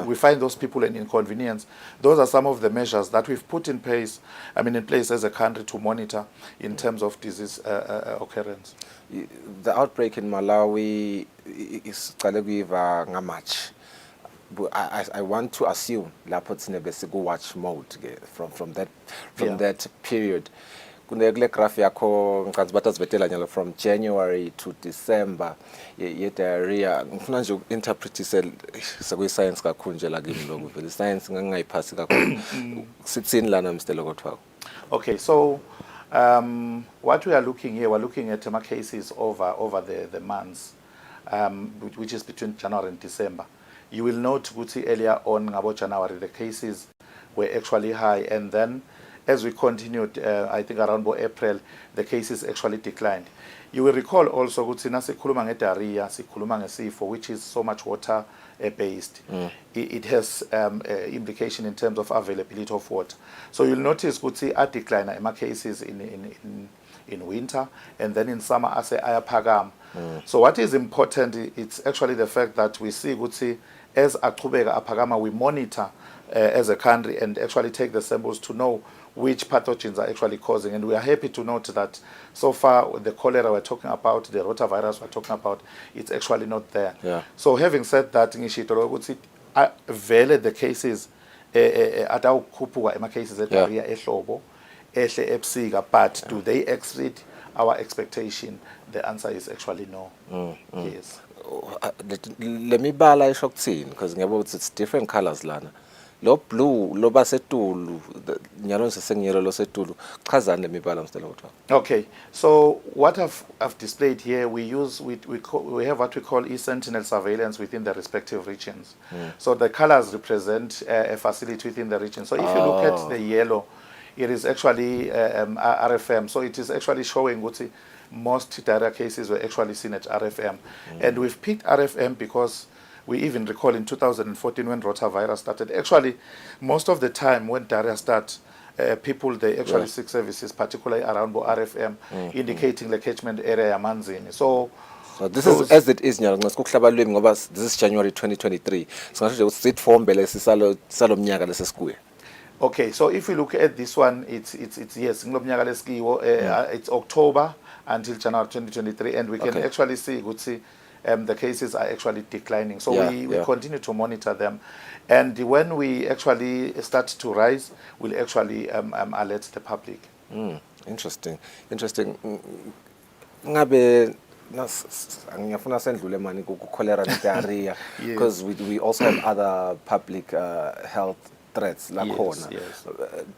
We find those people an inconvenience. Those are some of the measures that we've put in place, in place as a country to monitor in terms of disease occurrence. The outbreak in Malawi is much. I want to assume lapho watch mode from that period. Kunekule graph yakho ngicabanga batazibetela nyalo from January to December ye diarrhea ngifuna nje interpretise sekwi science kakhulu nje la kimi lokho vele science ngangayiphasi kakhulu sithini lana Mr. Lokotwako. Okay, so what we are looking here, we're looking at cases over the months, which is between January and December. You will note earlier on about January the cases were actually high, and then as we continued, I think around April, the cases actually declined. You will recall also that diarrhea, which is so much water based. It has implication in terms of availability of water. So you'll notice a decline in cases in winter, and then in summer as a ayapagam. So what is important, it's actually the fact that we see as Akubega Apagama, we monitor as a country and actually take the samples to know which pathogens are actually causing. And we are happy to note that so far the cholera we're talking about, the rotavirus we're talking about, it's actually not there. Yeah. So having said that, the cases cases at diarrhea but do they exceed our expectation? The answer is actually no. Yes. Let me bala ishokuthini because it's different colors lana. Lo blue lo basetulu nyalo sesengiyelo lo setulu chazani le mibala Mr. Lokotwako. Okay, so what I've displayed here, we have what we call e-sentinel surveillance within the respective regions. So the colors represent a facility within the region. So if you look at the yellow, it is actually RFM. So it is actually showing most diarrhea cases were actually seen at RFM. And we've picked RFM because we even recall in 2014 when rotavirus started. Actually, most of the time when diarrhea starts, people, they actually seek services, particularly around RFM, indicating the catchment area yamanzini. So this is as it is nyalo ngikuhlaba lwimi ngoba this is January 2023. Singasho nje ukuthi sitfombele salo mnyaka lesesikuye. Okay, so if you look at this one, it's yes, it's October until January 2023, and we can actually see the cases are actually declining. So we continue to monitor them, and when we actually start to rise, we'll actually alert the public. Interesting. Ngabe ngiyafuna sendlule mani ku cholera and diarrhea because we also have other public health threats like corona.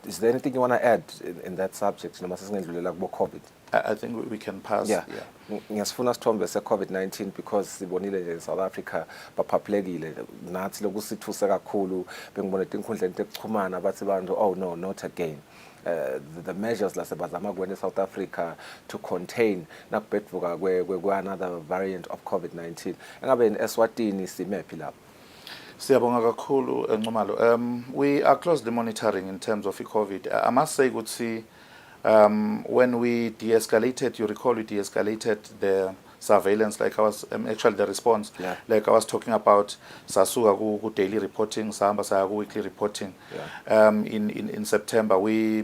Is there anything you want to add in that subject noma sesingedlulela kubo COVID? I think we can pass. Ngiyasifuna sithombe se-COVID-19 because sibonile nje in South Africa baphaphulekile nathi lokusithuse kakhulu bengibona inkundleni tekuchumana bathi bantu oh no not again. The measures lasebazama kwenye South Africa to contain nakubedvuka kwe another variant of COVID-19. Engabe in Eswatini simephi lapho? Siyabonga kakhulu Ncumalo. We are closely monitoring in terms of COVID. I must say ukuthi when we de-escalated, you recall we de-escalated the surveillance, like I was actually the response, like I was talking about sasuka ku daily reporting, sahamba saya ku weekly reporting. In September we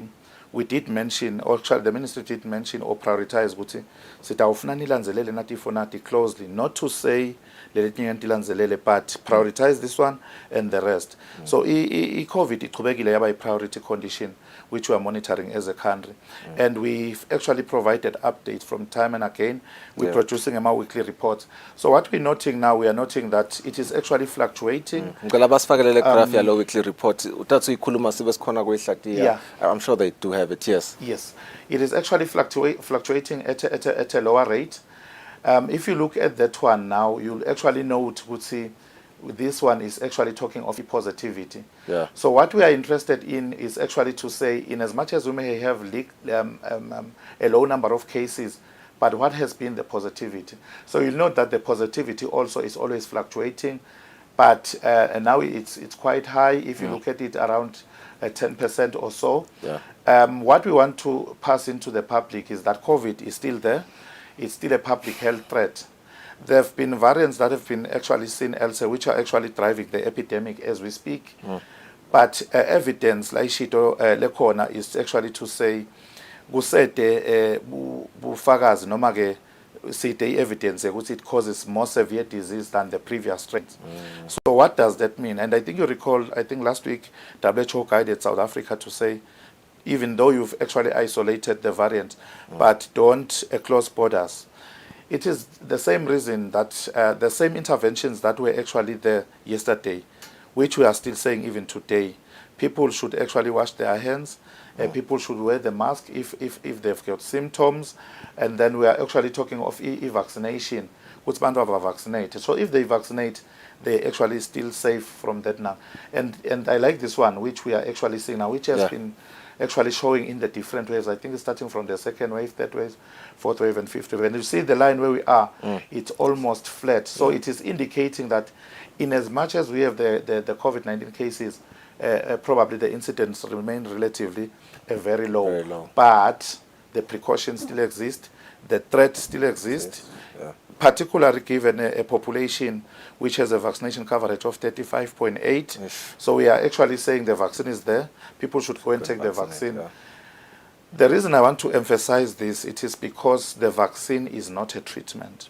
did mention, or actually the ministry did mention or prioritize ukuthi sitawufuna nilanzelele nathi fonati closely, not to say but prioritize this one and the rest. So COVID iqhubekile yaba priority condition which we are monitoring as a country, and we've actually provided updates from time and again. We're producing a weekly report. So what we're noting now, we are noting that it is actually fluctuating. Weekly report. I'm sure they do have it. Yes, it is actually fluctuating at a lower rate. If you look at that one now, you'll actually note, this one is actually talking of positivity. So what we are interested in is actually to say, in as much as we may have a low number of cases, but what has been the positivity? So you'll note that the positivity also is always fluctuating, but now it's quite high. If you look at it, around 10% or so. What we want to pass into the public is that COVID is still there. It's still a public health threat. There have been variants that have been actually seen elsewhere, which are actually driving the epidemic as we speak. But evidence, like Shito Lekona, is actually to say, busete bufakazi noma ke site evidence ukuthi it causes more severe disease than the previous strains. So what does that mean? And I think you recall, I think last week WHO guided South Africa to say, even though you've actually isolated the variant, but don't close borders. It is the same reason that the same interventions that were actually there yesterday, which we are still saying even today. People should actually wash their hands. People should wear the mask if they've got symptoms. And then we are actually talking of vaccination, which bantu are vaccinated. So if they vaccinate, they actually still safe from that now. And I like this one, which we are actually seeing now, which has been actually showing in the different waves. I think it's starting from the second wave, third wave, fourth wave, and fifth wave. And you see the line where we are, it's almost flat. So it is indicating that in as much as we have the COVID-19 cases, probably the incidence remain relatively very low. But the precautions still exist, the threat still exists, particularly given a population which has a vaccination coverage of 35.8. So we are actually saying the vaccine is there. People should go and take the vaccine. The reason I want to emphasize this, it is because the vaccine is not a treatment.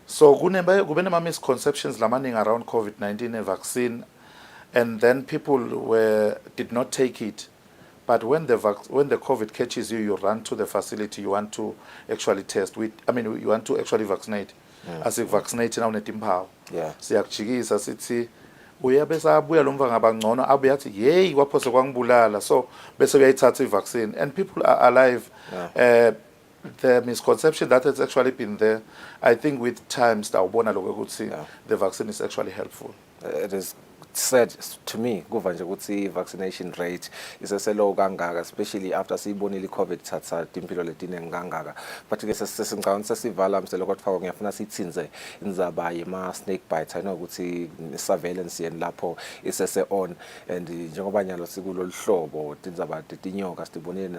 So kube misconceptions lamaning around COVID-19 vaccine, and then people did not take it. But when the COVID catches you, you run to the facility. You want to actually test. You want to actually vaccinate. As if vaccinate now netimpawu. Siyakujikisa sithi uyabesa abuya lomva ngabangcono abuya athi hey kwaphose kwangibulala. So bese uyayithatha vaccine, and people are alive. The misconception that has actually been there, I think with time the vaccine is actually helpful. It is said to me kuva nje ukuthi vaccination rate iseselo kangaka, especially after siyibonile i-COVID thatha impilo letiningi kangaka. But ke sesingicabanga sesivala mselo kodwa ngiyafuna sithinze indzaba yema snake bites. I know ukuthi surveillance yeni lapho isese on, and njengoba nyalo sikulolu hlobo tindzaba tetinyoka sitibonile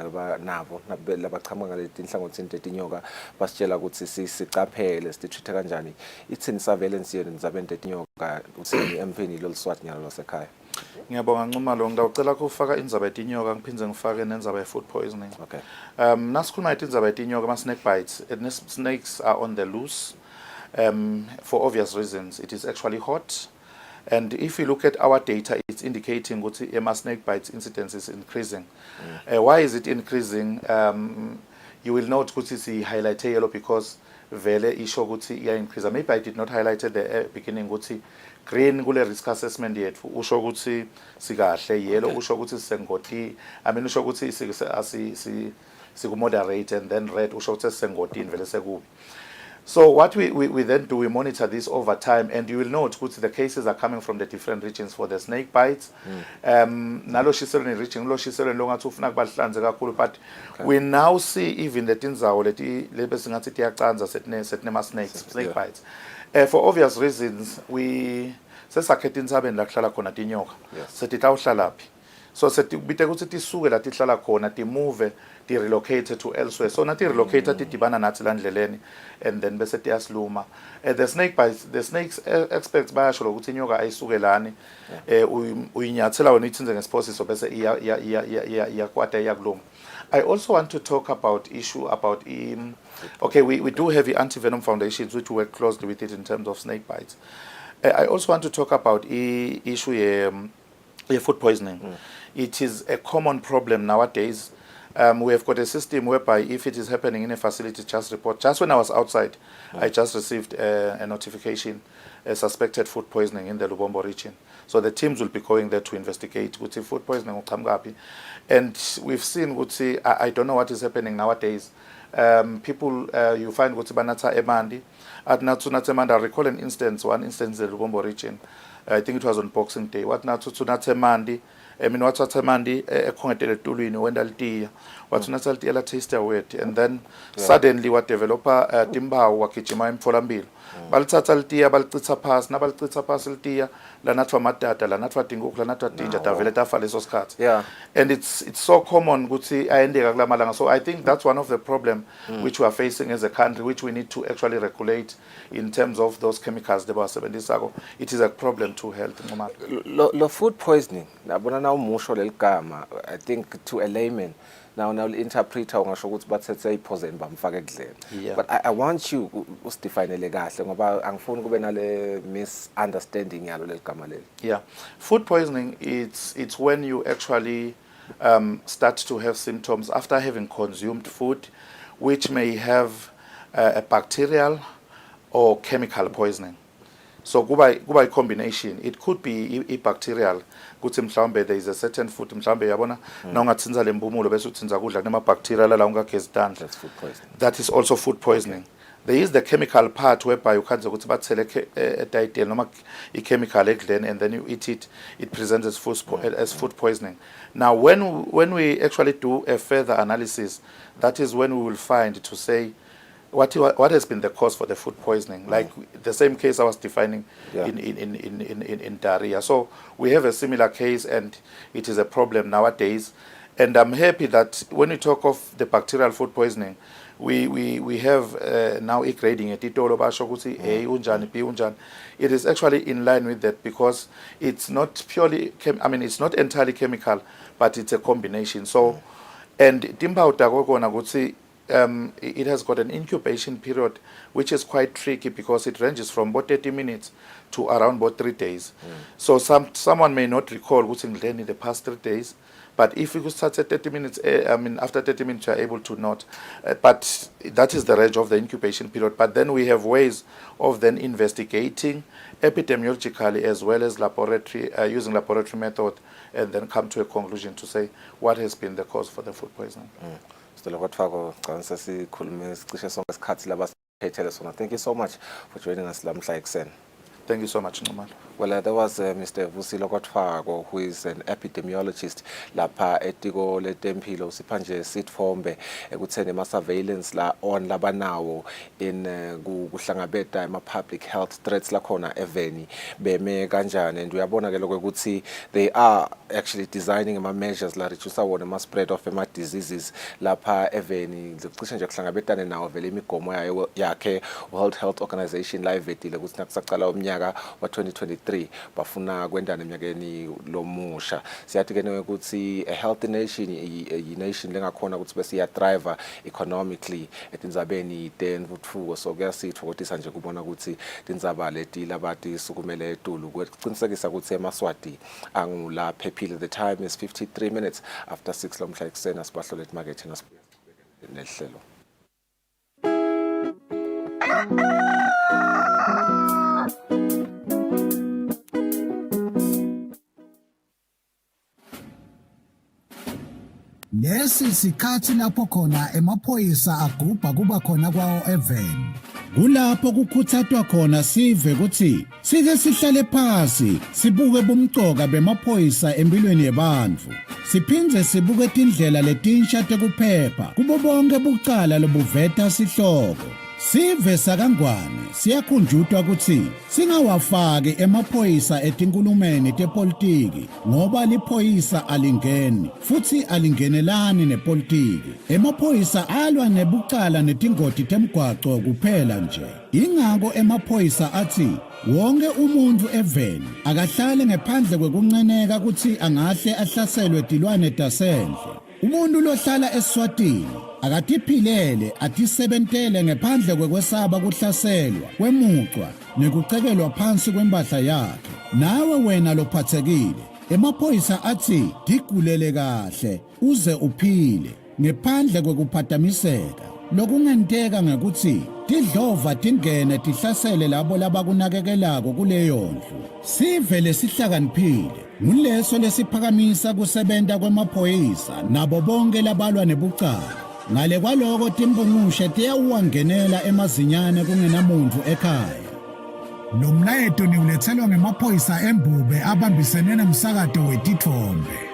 nabo labachama ngaleti nhlangothini tetinyoka basitshela ukuthi sicaphele sitreat kanjani. Ithini surveillance yeni ndzabeni tetinyoka uthini empini loLeswati nyalo lasekhaya? Ngiyabonga Ncumalo, ngidawucela ukufaka indzaba yetinyoka ngiphindze ngifake nendzaba ye-food poisoning. Okay. Nasikhuluma ngetindzaba yetinyoka, ama-snake bites, and snakes are on the loose for obvious reasons. It is actually hot. And if you look at our data, it's indicating that ama-snake bites incidence is increasing. Why is it increasing? You will note that it's highlighted yellow because vele isho ukuthi iya increase. Maybe I did not highlight at the beginning ukuthi green kule risk assessment yethu usho ukuthi sikahle, yellow usho ukuthi sisengoti, I mean usho ukuthi siku-moderate, and then red usho ukuthi sisengotini vele sekubi. So what we then do, we monitor this over time, and you will note that the cases are coming from the different regions for the snake bites. Nalo Shiselweni region, lo Shiselweni lo ngathi ufuna kubahlanze kakhulu, but we now see even the tinzawo leti lebe singathi tiyacanza setne snake bites. For obvious reasons, we sesakhetha intsabeni la kuhlala khona tinyoka. Sethi tawuhlalaphi. So setibite ukuthi tisuke la tihlala khona timove relocate to elsewhere. So nathi relocate tidibana nathi la ndleleni, and then bese tiyasiluma. The snake bites, the snakes experts bayasho ukuthi inyoka ayisukelani uyinyathela wena ithinze ngesphosiso bese iyakwata iyakuluma. I also want to talk about issue about okay, we do have the anti-venom foundations which work closely with it in terms of snake bites. I also want to talk about issue food poisoning. It is a common problem nowadays. We have got a system whereby if it is happening in a facility, just report. Just when I was outside, I just received a notification, a suspected food poisoning in the Lubombo region. So the teams will be going there to investigate with food poisoning. And we've seen, I don't know what is happening nowadays. People, you find banata emandi. At Natsunate Emandi, I recall one instance in the Lubombo region. I think it was on Boxing Day. What Natsunate Emandi? I mean, what's Mandi ekhongetele tulwini wenda litiya wathunatha litiya la taste wet, and then suddenly what developer timbawu wakijima emtholampilo balithatha litiya balicitha phasi nabalititha phasi litiya lanathwa madada lanathwa dinguku lanathwa dinja davele tafa leso sikhathi. And it's so common ukuthi ayendeka kula malanga. So I think that's one of the problem which we are facing as a country, which we need to actually regulate in terms of those chemicals lebawasebenzisako. It is a problem to health. Lo food poisoning nabona na umusho leligama, I think to a layman now interpreter ungasho ukuthi bathethe ipoison bamfaka ekudleni. But I want you usidefinele kahle ngoba angifuni kube nale misunderstanding yalo leligama leli. Yeah, food poisoning, it's when you actually start to have symptoms after having consumed food which may have a bacterial or chemical poisoning. So kuba combination. It could be a bacterial. Kuthi mhlawumbe there is a certain food mhlawumbe yabona na ungathinza lempumulo bese uthinza kudla kunama bacteria la ungagezi tandla. That's food poisoning. That is also food poisoning. There is the chemical part whereby you can't ukuthi bathele dietary noma chemical ekudleni, and then you eat it, it presents as food poisoning. Now when we actually do a further analysis, that is when we will find to say what has been the cause for the food poisoning, like the same case I was defining in diarrhea. So we have a similar case, and it is a problem nowadays. And I'm happy that when we talk of the bacterial food poisoning, we have now grading it. It is actually in line with that because it's not purely, it's not entirely chemical, but it's a combination. So, and it has got an incubation period which is quite tricky because it ranges from about 30 minutes to around about 3 days. So someone may not recall what's in the past 3 days, but if you start at 30 minutes, after 30 minutes you are able to note. But that is the range of the incubation period. But then we have ways of then investigating epidemiologically as well as laboratory, using laboratory method, and then come to a conclusion to say what has been the cause for the food poisoning. Thank you so much for joining us lamhla ekuseni. Thank you so much, Nxumalo. Well, there was Mr. Kusile, who is an epidemiologist lapha etiko letempilo sipanje sitfombe ekutheni ama surveillance la on labanawo in kuhlangabeta ama public health threats la khona eveni beme kanjani, and uyabona ke lokho ukuthi they are actually designing ama measures la reduce wona ama spread of ama diseases lapha eveni cishe nje kuhlangabetane nawo vele imigomo yayo yakhe World Health Organization la ivetile ukuthi nakusaqala umnyaka wa 2023 bafuna kwenda neminyakeni lomusha. Siyathi ke ukuthi a healthy nation i nation lengakhona ukuthi bese ya thrive economically etindzabeni tentfutfuko, so kuyasitho ukuthi sanje kubona ukuthi tindzaba leti labati sukumele etulu kuqinisekisa ukuthi eMaswati angula phephile. The time is 53 minutes after 6 lomhla ekuseni. Asibahlole emarket nasibuya nehlelo. Lesi sikhathi lapho khona emaphoyisa agubha kuba khona kwawo eveni. Kulapho kukhuthathwa khona sive ukuthi sike sihlale phansi sibuke bumcoka bemaphoyisa empilweni yabantu. Siphindze sibuke indlela letinsha tekuphepha kubo bonke bucala lobuveta sihloko. Sive sakangwane siyakhunjutwa ukuthi singawafaki emaphoyisa etinkulumeni tepolitiki ngoba liphoyisa alingeni futhi alingenelani nepolitiki. Emaphoyisa alwa nebucala netingoti temgwaco kuphela nje. Ingako emaphoyisa athi wonke umuntu eveni akahlale ngaphandle kwekunceneka ukuthi angahle ahlaselwe tilwane tasendle. Umuntu lohlala Eswatini akatiphilele atisebentele ngaphandle kwekwesaba kuhlaselwa kwemucwa nekucekelwa phansi kwembahla yakhe. Nawe wena lophathekile, emaphoyisa athi digulele kahle uze uphile ngaphandle kwekuphatamiseka. Lokungenteka ngekuthi tidlova tingene tihlasele labo labakunakekelako kuleyo ndlu. Sive lesihlakaniphile nguleso lesiphakamisa kusebenta kwemaphoyisa nabo bonke labalwa nebucala. Ngale kwaloko timbungushe tiyawuwangenela emazinyane kungenamuntu ekhaya. Lo mlayeto niulethelwa ngemaphoyisa eMbube abambisene nomsakato wetithombe.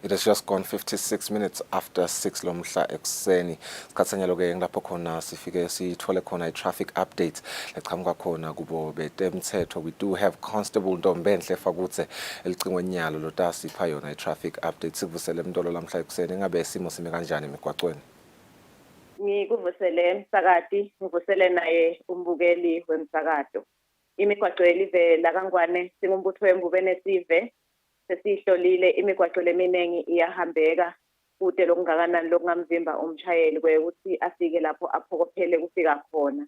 It has just gone 56 minutes after 6 lomhla ekuseni. Sikhatsanya ke ngilapho khona sifike sithole khona i-traffic update leqhamuka khona kubo betemthetho. We do have Constable Ntombenhle Fakutse elicingweni nyalo lotasipha yona i-traffic update. Sikuvusele mntolo lamhla ekuseni, ngabe isimo sime kanjani emigwaqweni? Ngikuvusele emsakati, ngivusele naye umbukeli wemsakato. Imigwaqo yelive la Kangwane singumbutho weMbube nesive sesihlolile imigwaqo leminengi iyahambeka kude lokungakanani lokungamvimba umshayeli kwekuthi afike lapho aphokophele kufika khona.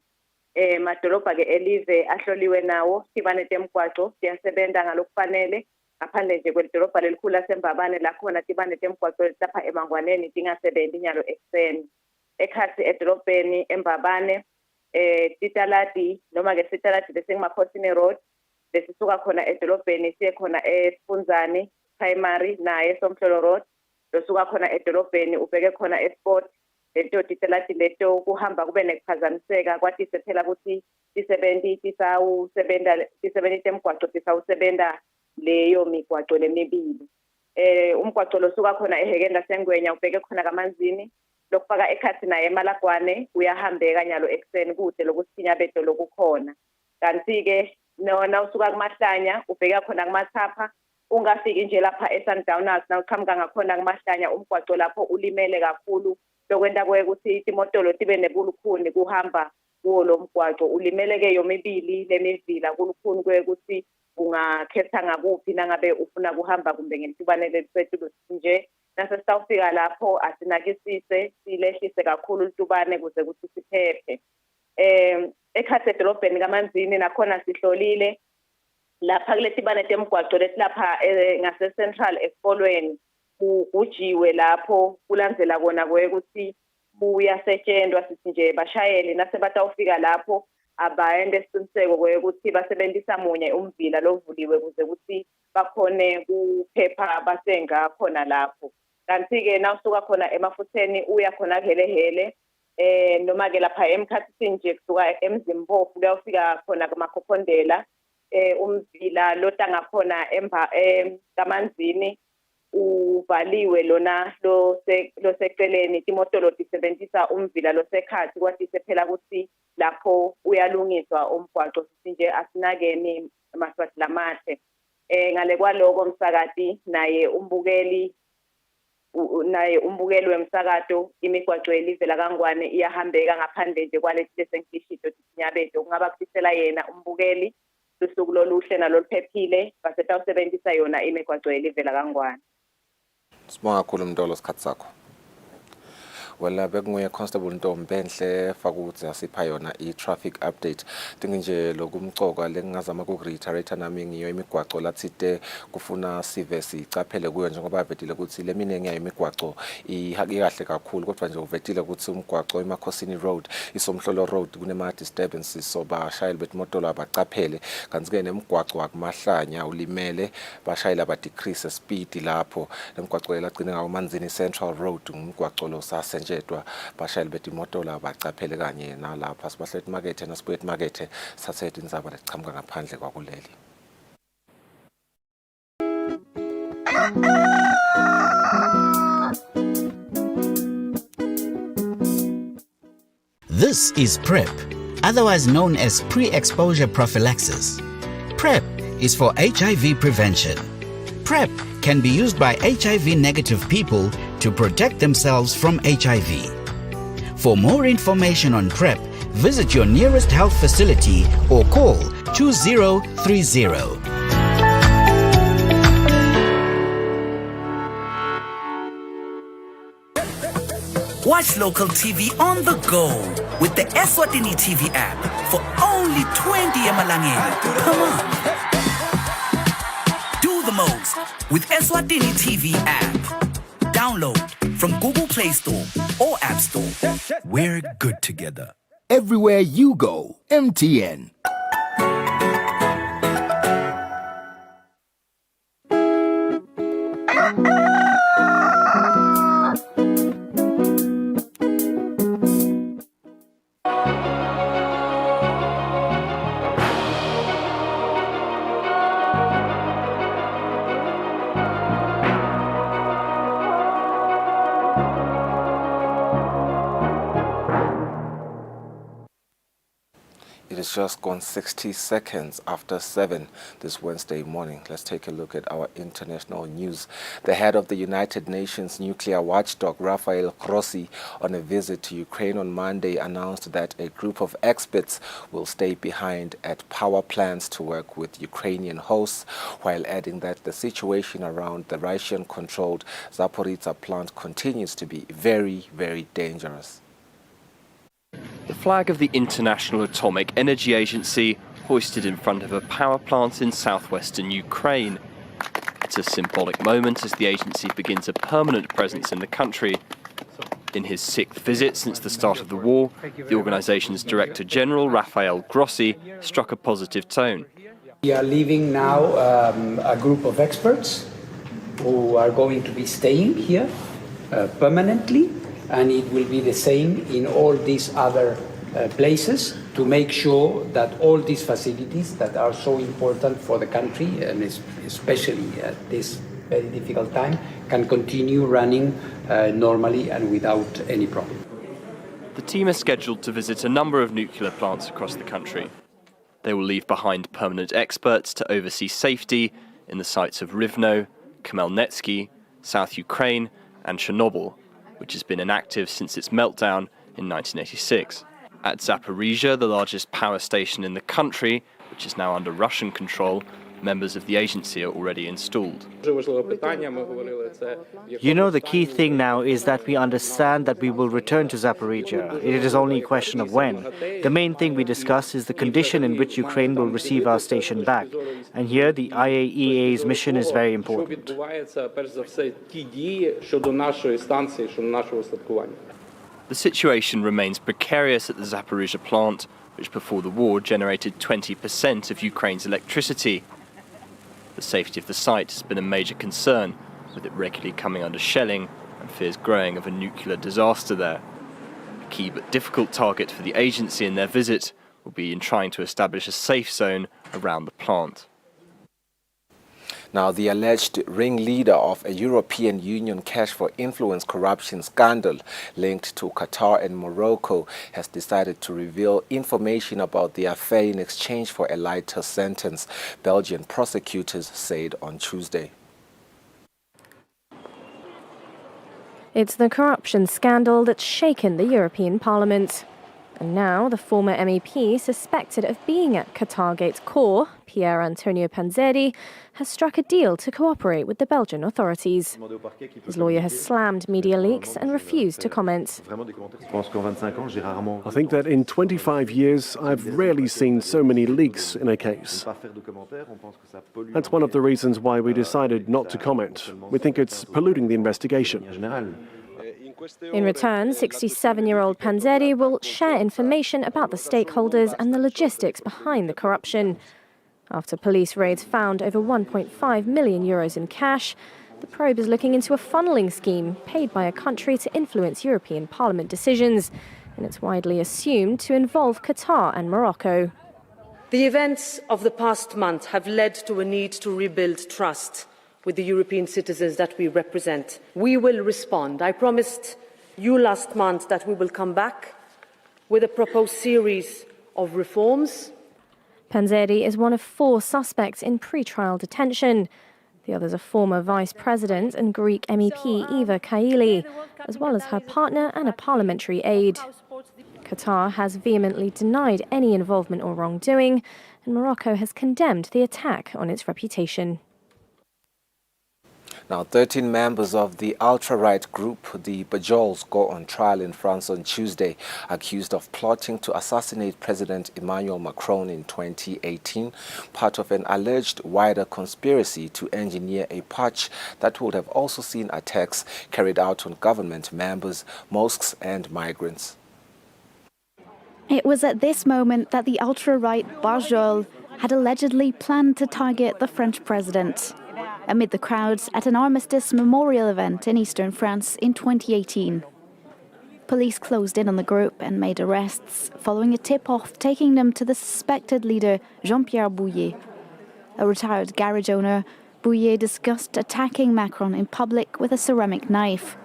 Madolobha ke elive ahloliwe nawo sibane temgwaqo siyasebenza ngalokufanele ngaphandle nje kwedolobha lelikhulu laseMbabane la khona tibane temgwaqo lapha eMangwaneni tingasebenzi nyalo ekuseni. Ekhathi edolobheni eMbabane titalati noma ke sitalati lesingumakhosini road lesisuka khona edolobheni siye khona eSifunzani primary naye Somhlolo road losuka khona edolobheni ubheke khona eSport lento titalati leto kuhamba kube nekuphazamiseka kwathi sephela ukuthi tisebenza temgwaqo tisawusebenta leyo migwaqo lemibili. Umgwaqo losuka khona eHekenda Sengwenya ubheke khona kaManzini lokufaka ekhathi naye eMalagwane uyahambeka nyalo ekuseni kude lokusinya bedo lokukhona. Kanti ke nona usuka kuMahlanya ubheka khona kuMathapha ungafiki nje lapha eSundowners na uqhamuka ngakhona kuMahlanya umgwaqo lapho ulimele kakhulu lokwenta ukuthi imotolo tibe nebulukhuni kuhamba kuwo lo mgwaqo ulimele ke yomibili lemivila kulukhuni kwekuthi ungakhetha ngakuphi nangabe ufuna kuhamba kumbe ngesibane lesetulu nje nasesawufika lapho asinakisise silehlise kakhulu litubane kuze kuthi siphephe. Ekhathi edolobheni kaManzini nakhona sihlolile lapha kuletibane temgwaqo lesilapha ngase Central esikolweni kujiwe lapho kulandzela kona kwekuthi buyasetshenzwa sithi nje bashayele nasebatawufika lapho abayenze isiqiniseko ukuthi basebenzisa munye umvila lovuliwe ukuze ukuthi bakhone kuphepha basenga khona lapho. Kanti-ke nawusuka khona emafutheni uya khona helehele noma-ke lapha emkhathini nje kusuka emzimpofu kuyawufika khona kumakhokondela umvila lotanga khona kamanzini uvaliwe lona loseceleni timotolo tisebenzisa umvila losekhathi kwathi sephela ukuthi lapho uyalungiswa umgwaqo sithi nje asinakeni amaswathi lamahle ngale kwaloko msakati naye umbukeli wemsakato imigwaqo yelizwe laKangwane iyahambeka ngaphandle nje kwalesi sengishito tinyabedo kungaba kusisela yena umbukeli lusuku loluhle naloluphephile basetawusebenzisa yona imigwaqo yelizwe laKangwane. Sibonga kakhulu Mntolo sikhathi sakho. Wela bekunguye Constable Ntombenhle Fakutse asipha yona i-traffic update. Dingi nje lokumcoka lengingazama ukureiterate nami ngiyo imigwaqo lathite kufuna sive sicaphele kuyo njengoba vetile ukuthi lemine ngiya imigwaqo ihakahle kakhulu kodwa nje uvetile ukuthi umgwaqo eMakhosini Road isomhlolo road kunema disturbances so bashayeli betimoto abacaphele kanti ke nemigwaqo akumahlanya ulimele bashayela ba decrease speed lapho nemigwaqo elagcina ngamanzini Central Road umgwaqo lo sase bashayeli betimoto bacaphele kanye nalapha sibahlethi market nasibuye market sathethe inzaba lechamuka ngaphandle kwakuleli. This is PrEP, otherwise known as pre-exposure prophylaxis. PrEP is for HIV prevention. PrEP can be used by HIV-negative people to protect themselves from HIV. For more information on PrEP, visit your nearest health facility or call 2030. Watch local TV on the go with the Eswatini TV app for only 20 emalangeni per month. Do the most with Eswatini TV app. Download from Google Play Store or App Store. We're good together. Everywhere you go, MTN. It's just gone 60 seconds after 7 this Wednesday morning. Let's take a look at our international news. The head of the United Nations nuclear watchdog, Rafael Grossi, on a visit to Ukraine on Monday, announced that a group of experts will stay behind at power plants to work with Ukrainian hosts, while adding that the situation around the Russian-controlled Zaporizhzhia plant continues to be very, very dangerous. The flag of the International Atomic Energy Agency hoisted in front of a power plant in southwestern Ukraine. It's a symbolic moment as the agency begins a permanent presence in the country. In his 6th visit since the start of the war, the organization's Director General, Rafael Grossi, struck a positive tone. We are leaving now a group of experts who are going to be staying here permanently, and it will be the same in all these other places to make sure that all these facilities that are so important for the country, and especially at this very difficult time, can continue running normally and without any problem. The team is scheduled to visit a number of nuclear plants across the country. They will leave behind permanent experts to oversee safety in the sites of Rivno, Khmelnytsky, South Ukraine and Chernobyl, which has been inactive since its meltdown in 1986. At Zaporizhzhia, the largest power station in the country, which is now under Russian control, members of the agency are already installed. You know, the key thing now is that we understand that we will return to Zaporizhzhia. It is only a question of when. The main thing we discuss is the condition in which Ukraine will receive our station back. And here the IAEA's mission is very important. The situation remains precarious at the Zaporizhzhia plant, which before the war generated 20% of Ukraine's electricity. The safety of the site has been a major concern, with it regularly coming under shelling and fears growing of a nuclear disaster there. A key but difficult target for the agency in their visit will be in trying to establish a safe zone around the plant. Now, the alleged ringleader of a European Union cash for influence corruption scandal linked to Qatar and Morocco has decided to reveal information about the affair in exchange for a lighter sentence, Belgian prosecutors said on Tuesday. It's the corruption scandal that's shaken the European Parliament. And now the former MEP suspected of being at Qatargate's core, Pier Antonio Panzeri, has struck a deal to cooperate with the Belgian authorities. His lawyer has slammed media leaks and refused to comment. I think that in 25 years, I've rarely seen so many leaks in a case. That's one of the reasons why we decided not to comment. We think it's polluting the investigation. In return, 67-year-old Panzeri will share information about the stakeholders and the logistics behind the corruption. After police raids found over 1.5 million euros in cash, the probe is looking into a funneling scheme paid by a country to influence European Parliament decisions, and it's widely assumed to involve Qatar and Morocco. The events of the past month have led to a need to rebuild trust with the European citizens that we represent. We will respond. I promised you last month that we will come back with a proposed series of reforms. Panzeri is one of 4 suspects in pre-trial detention. The others are former Vice President and Greek MEP Eva Kaili, as well as her partner and a parliamentary aide. Qatar has vehemently denied any involvement or wrongdoing, and Morocco has condemned the attack on its reputation. Now, 13 members of the ultra-right group, the Bajols, go on trial in France on Tuesday, accused of plotting to assassinate President Emmanuel Macron in 2018, part of an alleged wider conspiracy to engineer a putsch that would have also seen attacks carried out on government members, mosques and migrants. It was at this moment that the ultra-right Bajol had allegedly planned to target the French president amid the crowds at an armistice memorial event in eastern France in 2018. Police closed in on the group and made arrests following a tip-off taking them to the suspected leader Jean-Pierre Bouillet. A retired garage owner, Bouillet discussed attacking Macron in public with a ceramic knife.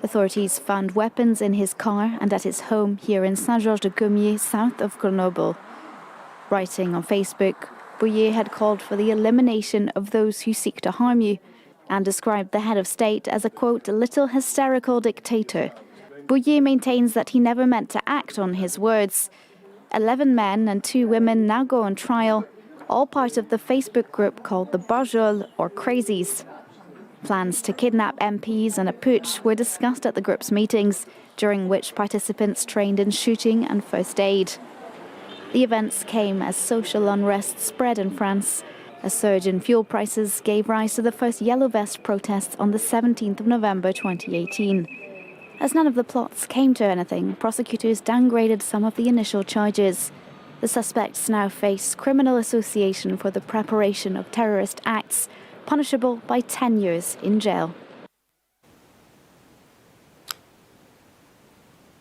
Authorities found weapons in his car and at his home here in Saint-Georges-de-Comiers, south of Grenoble. Writing on Facebook, Bouillet had called for the elimination of those who seek to harm you and described the head of state as a, quote, little hysterical dictator. Bouillet maintains that he never meant to act on his words. 11 men and 2 women now go on trial, all part of the Facebook group called the Bajol, or Crazies. Plans to kidnap MPs and a putsch were discussed at the group's meetings, during which participants trained in shooting and first aid. The events came as social unrest spread in France. A surge in fuel prices gave rise to the first Yellow Vest protests on the 17th of November 2018. As none of the plots came to anything, prosecutors downgraded some of the initial charges. The suspects now face criminal association for the preparation of terrorist acts, punishable by 10 years in jail.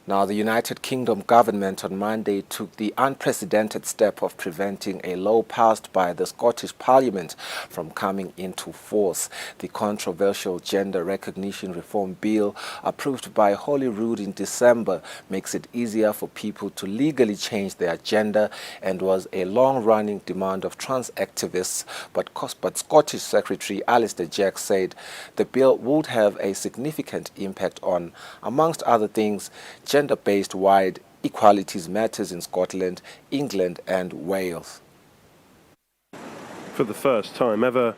Now, the United Kingdom government on Monday took the unprecedented step of preventing a law passed by the Scottish Parliament from coming into force. The controversial Gender Recognition Reform Bill, approved by Holyrood in December, makes it easier for people to legally change their gender and was a long-running demand of trans activists. But Scottish Secretary Alistair Jack said the bill would have a significant impact on, amongst other things, gender-based wide equalities matters in Scotland, England and Wales. For the first time ever,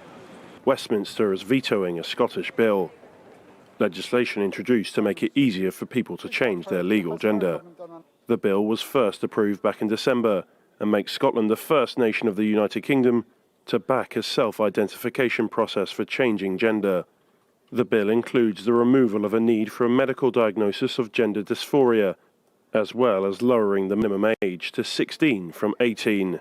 Westminster is vetoing a Scottish bill. Legislation introduced to make it easier for people to change their legal gender. The bill was first approved back in December and makes Scotland the first nation of the United Kingdom to back a self-identification process for changing gender. The bill includes the removal of a need for a medical diagnosis of gender dysphoria, as well as lowering the minimum age to 16 from 18.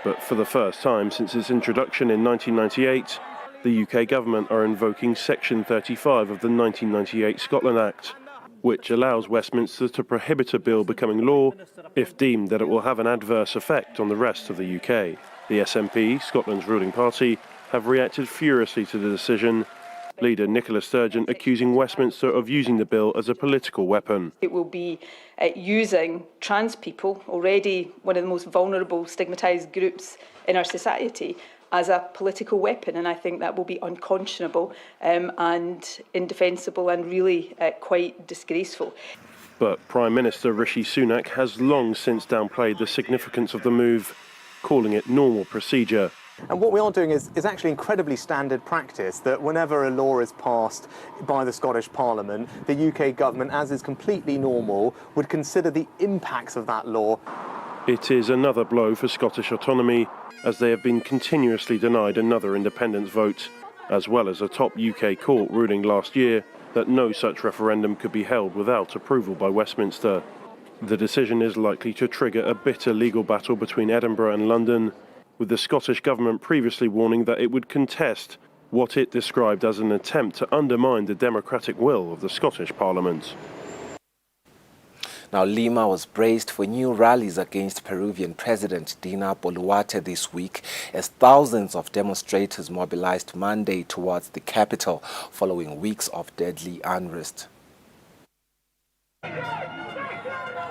But for the first time since its introduction in 1998, the UK government are invoking Section 35 of the 1998 Scotland Act, which allows Westminster to prohibit a bill becoming law if deemed that it will have an adverse effect on the rest of the UK. The SNP, Scotland's ruling party, have reacted furiously to the decision, leader Nicola Sturgeon accusing Westminster of using the bill as a political weapon. It will be using trans people, already one of the most vulnerable, stigmatised groups in our society, as a political weapon, and I think that will be unconscionable and indefensible and really quite disgraceful. But Prime Minister Rishi Sunak has long since downplayed the significance of the move, calling it normal procedure. And what we are doing is actually incredibly standard practice, that whenever a law is passed by the Scottish Parliament, the UK government, as is completely normal, would consider the impacts of that law. It is another blow for Scottish autonomy, as they have been continuously denied another independence vote, as well as a top UK court ruling last year that no such referendum could be held without approval by Westminster. The decision is likely to trigger a bitter legal battle between Edinburgh and London, with the Scottish Government previously warning that it would contest what it described as an attempt to undermine the democratic will of the Scottish Parliament. Now, Lima was braced for new rallies against Peruvian President Dina Boluarte this week as thousands of demonstrators mobilized Monday towards the capital following weeks of deadly unrest.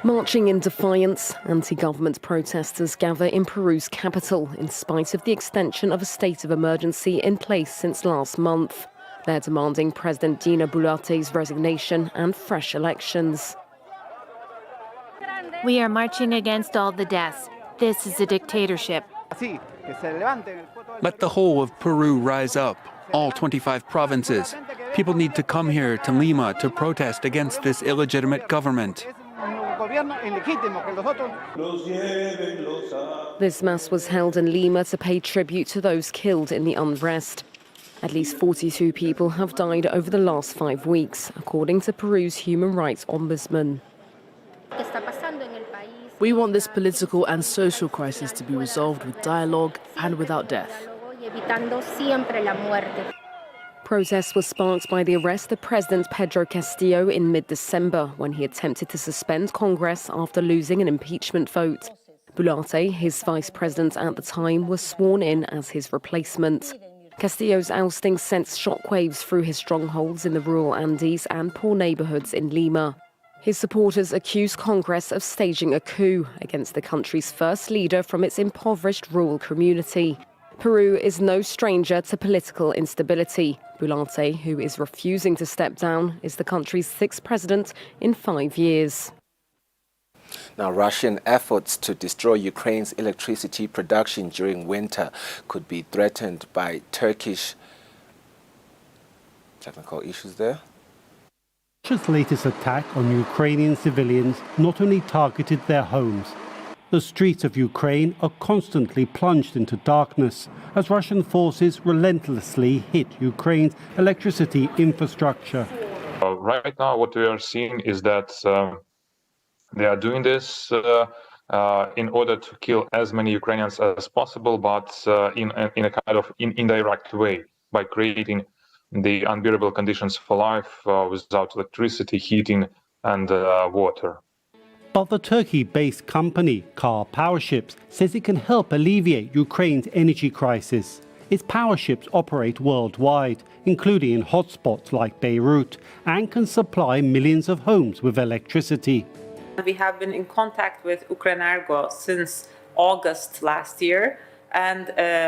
Marching in defiance, anti-government protesters gather in Peru's capital in spite of the extension of a state of emergency in place since last month. They're demanding President Dina Boluarte's resignation and fresh elections. We are marching against all the deaths. This is a dictatorship. Let the whole of Peru rise up, all 25 provinces. People need to come here to Lima to protest against this illegitimate government. This mass was held in Lima to pay tribute to those killed in the unrest. At least 42 people have died over the last 5 weeks, according to Peru's human rights ombudsman. We want this political and social crisis to be resolved with dialogue and without death. Protests were sparked by the arrest of President Pedro Castillo in mid-December when he attempted to suspend Congress after losing an impeachment vote. Boluarte, his vice president at the time, was sworn in as his replacement. Castillo's ousting sent shockwaves through his strongholds in the rural Andes and poor neighborhoods in Lima. His supporters accused Congress of staging a coup against the country's first leader from its impoverished rural community. Peru is no stranger to political instability. Boluarte, who is refusing to step down, is the country's 6th president in 5 years. Now, Russian efforts to destroy Ukraine's electricity production during winter could be threatened by Turkish technical issues there. Russia's latest attack on Ukrainian civilians not only targeted their homes. The streets of Ukraine are constantly plunged into darkness as Russian forces relentlessly hit Ukraine's electricity infrastructure. Right now, what we are seeing is that they are doing this in order to kill as many Ukrainians as possible, but in a kind of indirect way, by creating the unbearable conditions for life without electricity, heating, and water. But the Turkey-based company, Car Power Ships, says it can help alleviate Ukraine's energy crisis. Its power ships operate worldwide, including in hotspots like Beirut, and can supply millions of homes with electricity. We have been in contact with Ukrenergo since August last year, and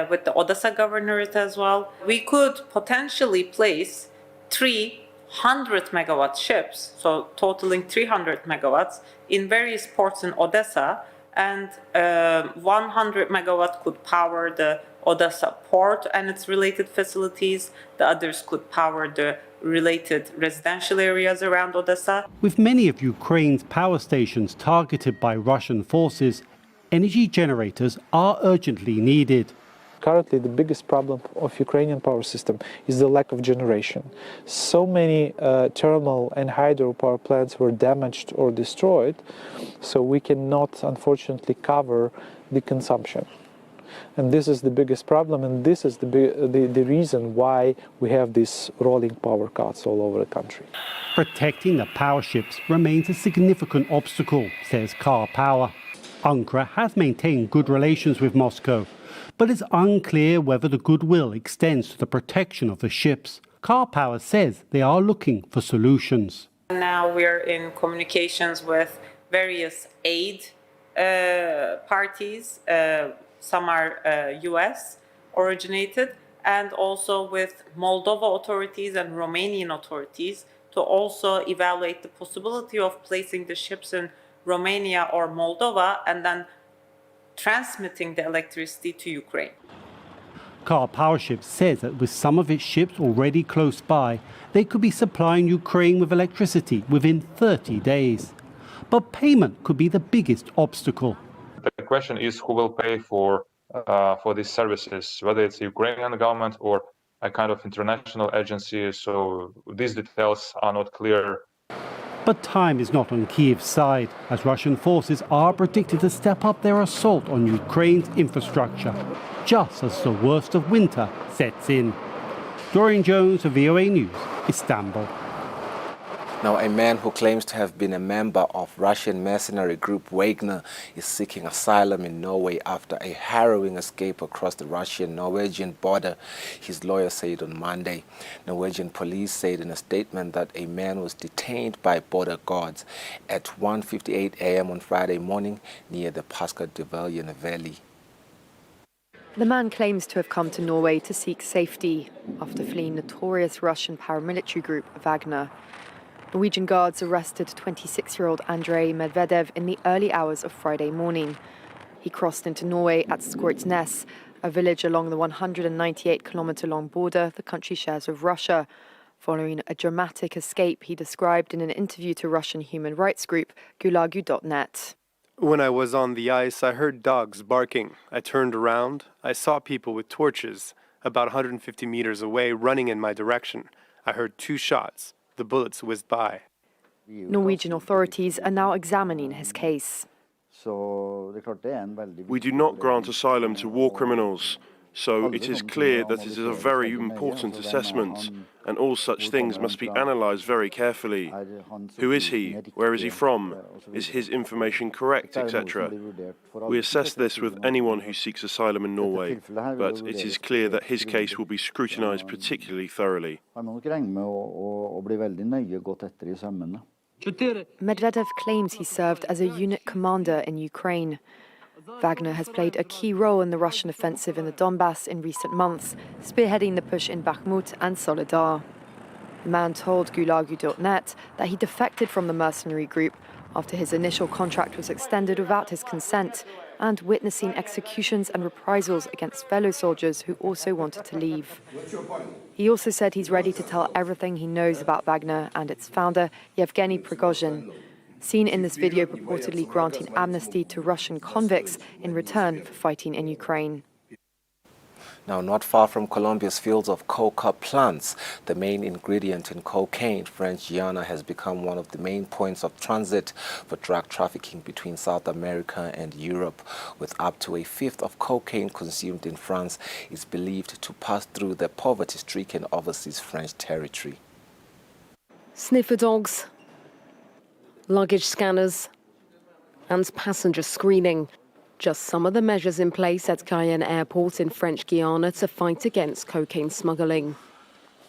with the Odessa governors as well. We could potentially place 300 megawatt ships, so totaling 300 megawatts, in various ports in Odessa, and 100 megawatt could power the Odessa port and its related facilities. The others could power the related residential areas around Odessa. With many of Ukraine's power stations targeted by Russian forces, energy generators are urgently needed. currently the biggest problem of Ukrainian power system is the lack of generation. So many thermal and hydropower plants were damaged or destroyed, so we cannot, unfortunately, cover the consumption. And this is the biggest problem, and this is the reason why we have these rolling power cuts all over the country. Protecting the power ships remains a significant obstacle, says Car Power. Ankara has maintained good relations with Moscow, but it's unclear whether the goodwill extends to the protection of the ships. Car Power says they are looking for solutions. Now we're in communications with various aid parties. Some are US originated, and also with Moldova authorities and Romanian authorities to also evaluate the possibility of placing the ships in Romania or Moldova and then transmitting the electricity to Ukraine. Car Power Ships says that with some of its ships already close by, they could be supplying Ukraine with electricity within 30 days. But payment could be the biggest obstacle. The question is who will pay for these services, whether it's the Ukrainian government or a kind of international agency. So these details are not clear. But time is not on Kiev's side, as Russian forces are predicted to step up their assault on Ukraine's infrastructure, just as the worst of winter sets in. Dorian Jones of VOA News, Istanbul. Now, a man who claims to have been a member of Russian mercenary group Wagner is seeking asylum in Norway after a harrowing escape across the Russian-Norwegian border, his lawyer said on Monday. Norwegian police said in a statement that a man was detained by border guards at 1:58 a.m. on Friday morning near the Paskadevelian Valley. The man claims to have come to Norway to seek safety after fleeing notorious Russian paramilitary group Wagner. Norwegian guards arrested 26-year-old Andrei Medvedev in the early hours of Friday morning. He crossed into Norway at Skortnes, a village along the 198-kilometre-long border the country shares with Russia, following a dramatic escape he described in an interview to Russian human rights group Gulagu.net. When I was on the ice, I heard dogs barking. I turned around. I saw people with torches about 150 meters away running in my direction. I heard 2 shots. The bullets whizzed by. Norwegian authorities are now examining his case. We do not grant asylum to war criminals, so it is clear that it is a very important assessment, and all such things must be analysed very carefully. Who is he? Where is he from? Is his information correct, etc.? We assess this with anyone who seeks asylum in Norway, but it is clear that his case will be scrutinised particularly thoroughly. Medvedev claims he served as a unit commander in Ukraine. Wagner has played a key role in the Russian offensive in the Donbass in recent months, spearheading the push in Bakhmut and Soledar. The man told Gulagu.net that he defected from the mercenary group after his initial contract was extended without his consent, and witnessing executions and reprisals against fellow soldiers who also wanted to leave. He also said he's ready to tell everything he knows about Wagner and its founder, Yevgeny Prigozhin, seen in this video purportedly granting amnesty to Russian convicts in return for fighting in Ukraine. Now, not far from Colombia's fields of coca plants, the main ingredient in cocaine, French Guiana, has become one of the main points of transit for drug trafficking between South America and Europe. With up to a fifth of cocaine consumed in France, is believed to pass through the poverty-stricken overseas French territory. Sniffer dogs, luggage scanners, and passenger screening. Just some of the measures in place at Cayenne Airport in French Guiana to fight against cocaine smuggling.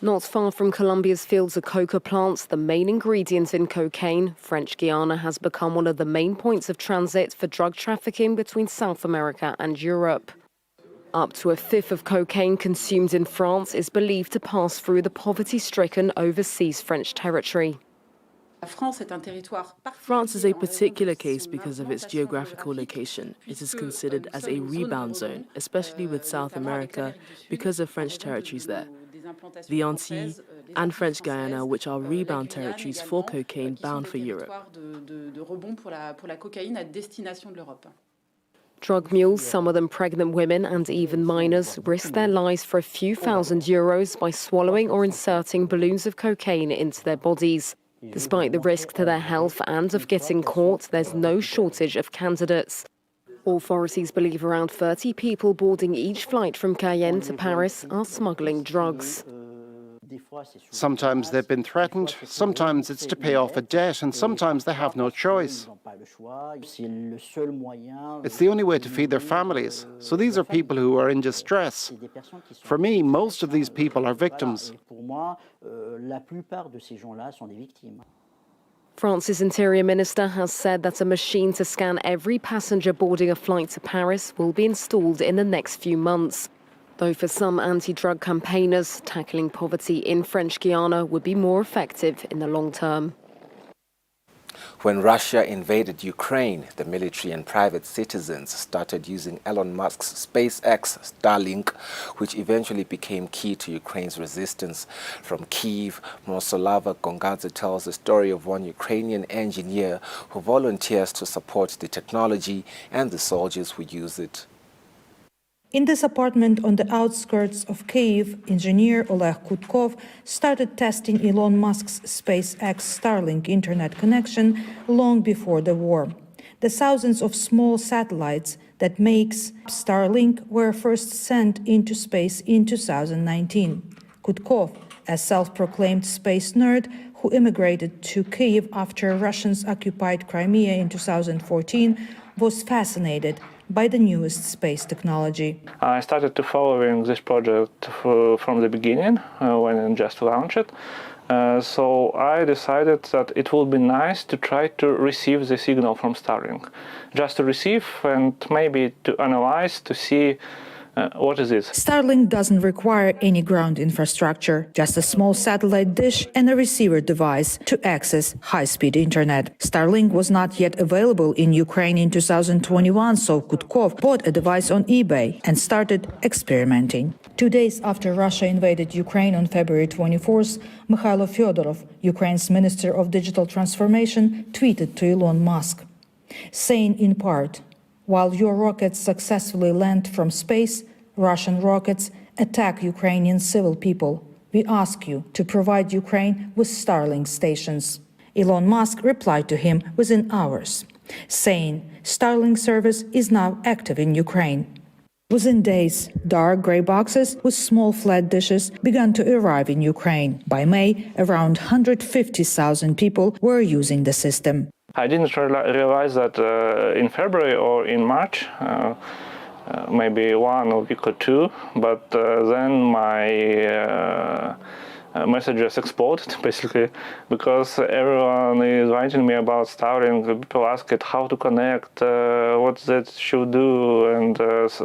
Not far from Colombia's fields of coca plants, the main ingredient in cocaine, French Guiana has become one of the main points of transit for drug trafficking between South America and Europe. Up to a fifth of cocaine consumed in France is believed to pass through the poverty-stricken overseas French territory. France is a particular case because of its geographical location. It is considered as a rebound zone, especially with South America, because of French territories there. The Antilles and French Guiana, which are rebound territories for cocaine bound for Europe. Drug mules, some of them pregnant women and even minors, risk their lives for a few €1,000 by swallowing or inserting balloons of cocaine into their bodies. Despite the risk to their health and of getting caught, there's no shortage of candidates. Authorities believe around 30 people boarding each flight from Cayenne to Paris are smuggling drugs. Sometimes they've been threatened, sometimes it's to pay off a debt, and sometimes they have no choice. It's the only way to feed their families. So these are people who are in distress. For me, most of these people are victims. France's Interior Minister has said that a machine to scan every passenger boarding a flight to Paris will be installed in the next few months. Though for some anti-drug campaigners, tackling poverty in French Guiana would be more effective in the long term. When Russia invaded Ukraine, the military and private citizens started using Elon Musk's SpaceX Starlink, which eventually became key to Ukraine's resistance. From Kyiv, Myroslava Gongadze tells the story of one Ukrainian engineer who volunteers to support the technology and the soldiers who use it. In this apartment on the outskirts of Kyiv, engineer Oleg Kutkov started testing Elon Musk's SpaceX Starlink internet connection long before the war. The thousands of small satellites that makes Starlink were first sent into space in 2019. Kutkov, a self-proclaimed space nerd who immigrated to Kyiv after Russians occupied Crimea in 2014, was fascinated by the newest space technology. I started to following this project from the beginning when it just launched. So I decided that it would be nice to try to receive the signal from Starlink. Just to receive and maybe to analyze to see what is it? Starlink doesn't require any ground infrastructure, just a small satellite dish and a receiver device to access high-speed internet. Starlink was not yet available in Ukraine in 2021, so Kutkov bought a device on eBay and started experimenting. 2 days after Russia invaded Ukraine on February 24th, Mikhailo Fyodorov, Ukraine's Minister of Digital Transformation, tweeted to Elon Musk, saying in part, "While your rockets successfully land from space, Russian rockets attack Ukrainian civil people. We ask you to provide Ukraine with Starlink stations." Elon Musk replied to him within hours, saying Starlink service is now active in Ukraine. Within days, dark gray boxes with small flat dishes began to arrive in Ukraine. By May, around 150,000 people were using the system. I didn't realize that in February or in March, maybe 1 week or 2, but then my messages exploded basically because everyone is writing me about Starlink. People ask it how to connect, what that should do, and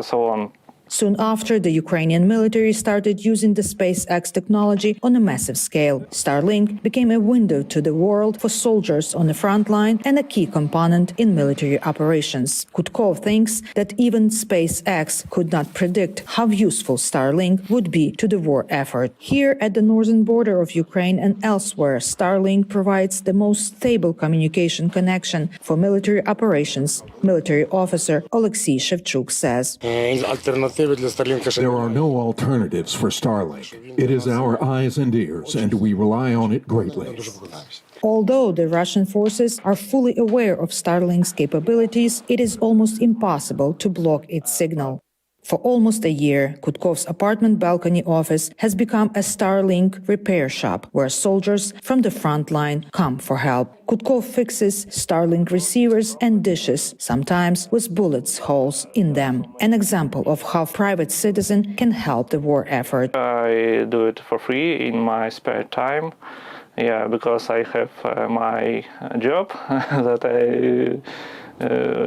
so on. Soon after, the Ukrainian military started using the SpaceX technology on a massive scale. Starlink became a window to the world for soldiers on the front line and a key component in military operations. Kutkov thinks that even SpaceX could not predict how useful Starlink would be to the war effort. Here at the northern border of Ukraine and elsewhere, Starlink provides the most stable communication connection for military operations, military officer Oleksiy Shevchuk says. There are no alternatives for Starlink. It is our eyes and ears, and we rely on it greatly. Although the Russian forces are fully aware of Starlink's capabilities, it is almost impossible to block its signal. For almost a year, Kutkov's apartment balcony office has become a Starlink repair shop where soldiers from the front line come for help. Kutkov fixes Starlink receivers and dishes, sometimes with bullets holes in them. An example of how private citizen can help the war effort. I do it for free in my spare time. Yeah, because I have my job that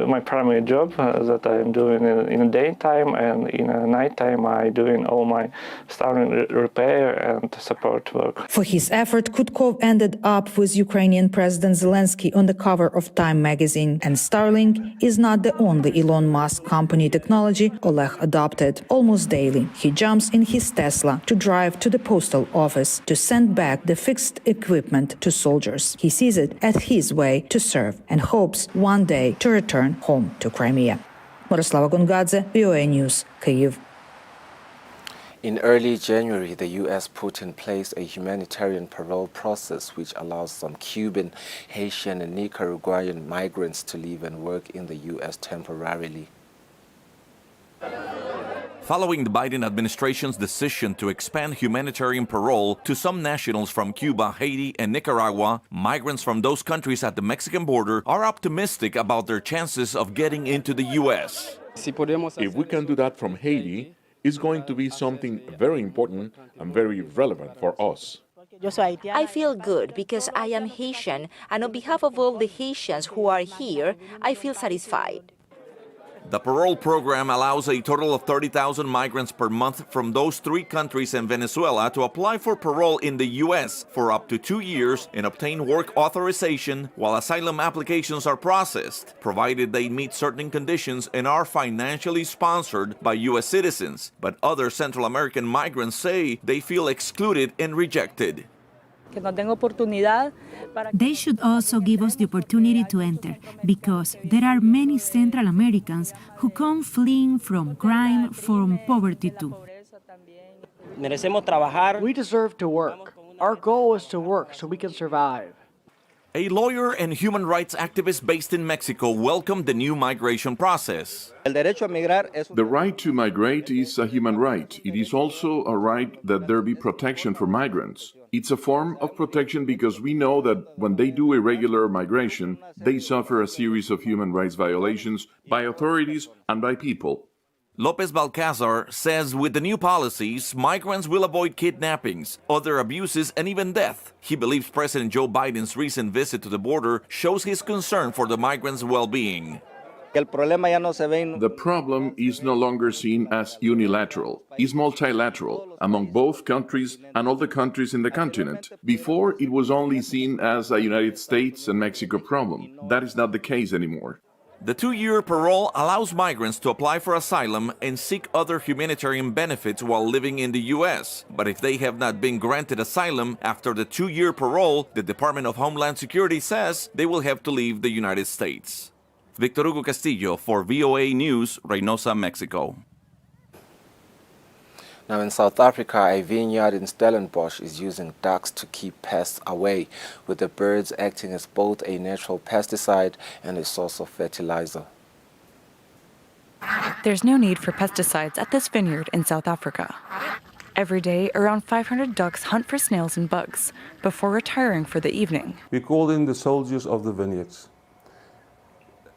my primary job that I'm doing in the daytime, and in the nighttime I doing all my Starlink repair and support work. For his effort, Kutkov ended up with Ukrainian President Zelensky on the cover of Time magazine. And Starlink is not the only Elon Musk company technology Oleg adopted. Almost daily, he jumps in his Tesla to drive to the postal office to send back the fixed equipment to soldiers. He sees it as his way to serve and hopes one day to return home to Crimea. Miroslava Gongadze, VOA News, Kyiv. In early January, the U.S. put in place a humanitarian parole process which allows some Cuban, Haitian and Nicaraguayan migrants to live and work in the U.S. temporarily. Following the Biden administration's decision to expand humanitarian parole to some nationals from Cuba, Haiti, and Nicaragua, migrants from those countries at the Mexican border are optimistic about their chances of getting into the U.S. If we can do that from Haiti, it's going to be something very important and very relevant for us. I feel good because I am Haitian, and on behalf of all the Haitians who are here, I feel satisfied. The parole program allows a total of 30,000 migrants per month from those three countries and Venezuela to apply for parole in the U.S. for up to 2 years and obtain work authorization while asylum applications are processed, provided they meet certain conditions and are financially sponsored by U.S. citizens. But other Central American migrants say they feel excluded and rejected. They should also give us the opportunity to enter, because there are many Central Americans who come fleeing from crime, from poverty too. We deserve to work. Our goal is to work so we can survive. A lawyer and human rights activist based in Mexico welcomed the new migration process. The right to migrate is a human right. It is also a right that there be protection for migrants. It's a form of protection because we know that when they do irregular migration, they suffer a series of human rights violations by authorities and by people. Lopez Balcazar says with the new policies, migrants will avoid kidnappings, other abuses, and even death. He believes President Joe Biden's recent visit to the border shows his concern for the migrants' well-being. The problem is no longer seen as unilateral. It's multilateral among both countries and all the countries in the continent. Before, it was only seen as a United States and Mexico problem. That is not the case anymore. The 2-year parole allows migrants to apply for asylum and seek other humanitarian benefits while living in the U.S. But if they have not been granted asylum after the 2-year parole, the Department of Homeland Security says they will have to leave the United States. Victor Hugo Castillo for VOA News, Reynosa, Mexico. Now in South Africa, a vineyard in Stellenbosch is using ducks to keep pests away, with the birds acting as both a natural pesticide and a source of fertilizer. There's no need for pesticides at this vineyard in South Africa. Every day, around 500 ducks hunt for snails and bugs before retiring for the evening. We call them the soldiers of the vineyards.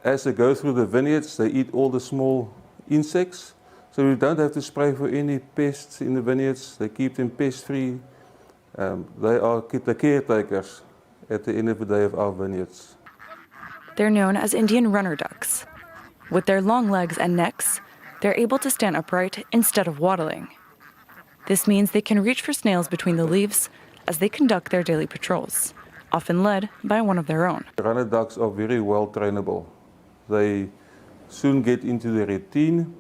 As they go through the vineyards, they eat all the small insects. So we don't have to spray for any pests in the vineyards. They keep them pest-free. They are the caretakers at the end of the day of our vineyards. They're known as Indian runner ducks. With their long legs and necks, they're able to stand upright instead of waddling. This means they can reach for snails between the leaves as they conduct their daily patrols, often led by one of their own. Runner ducks are very well trainable. They soon get into the routine.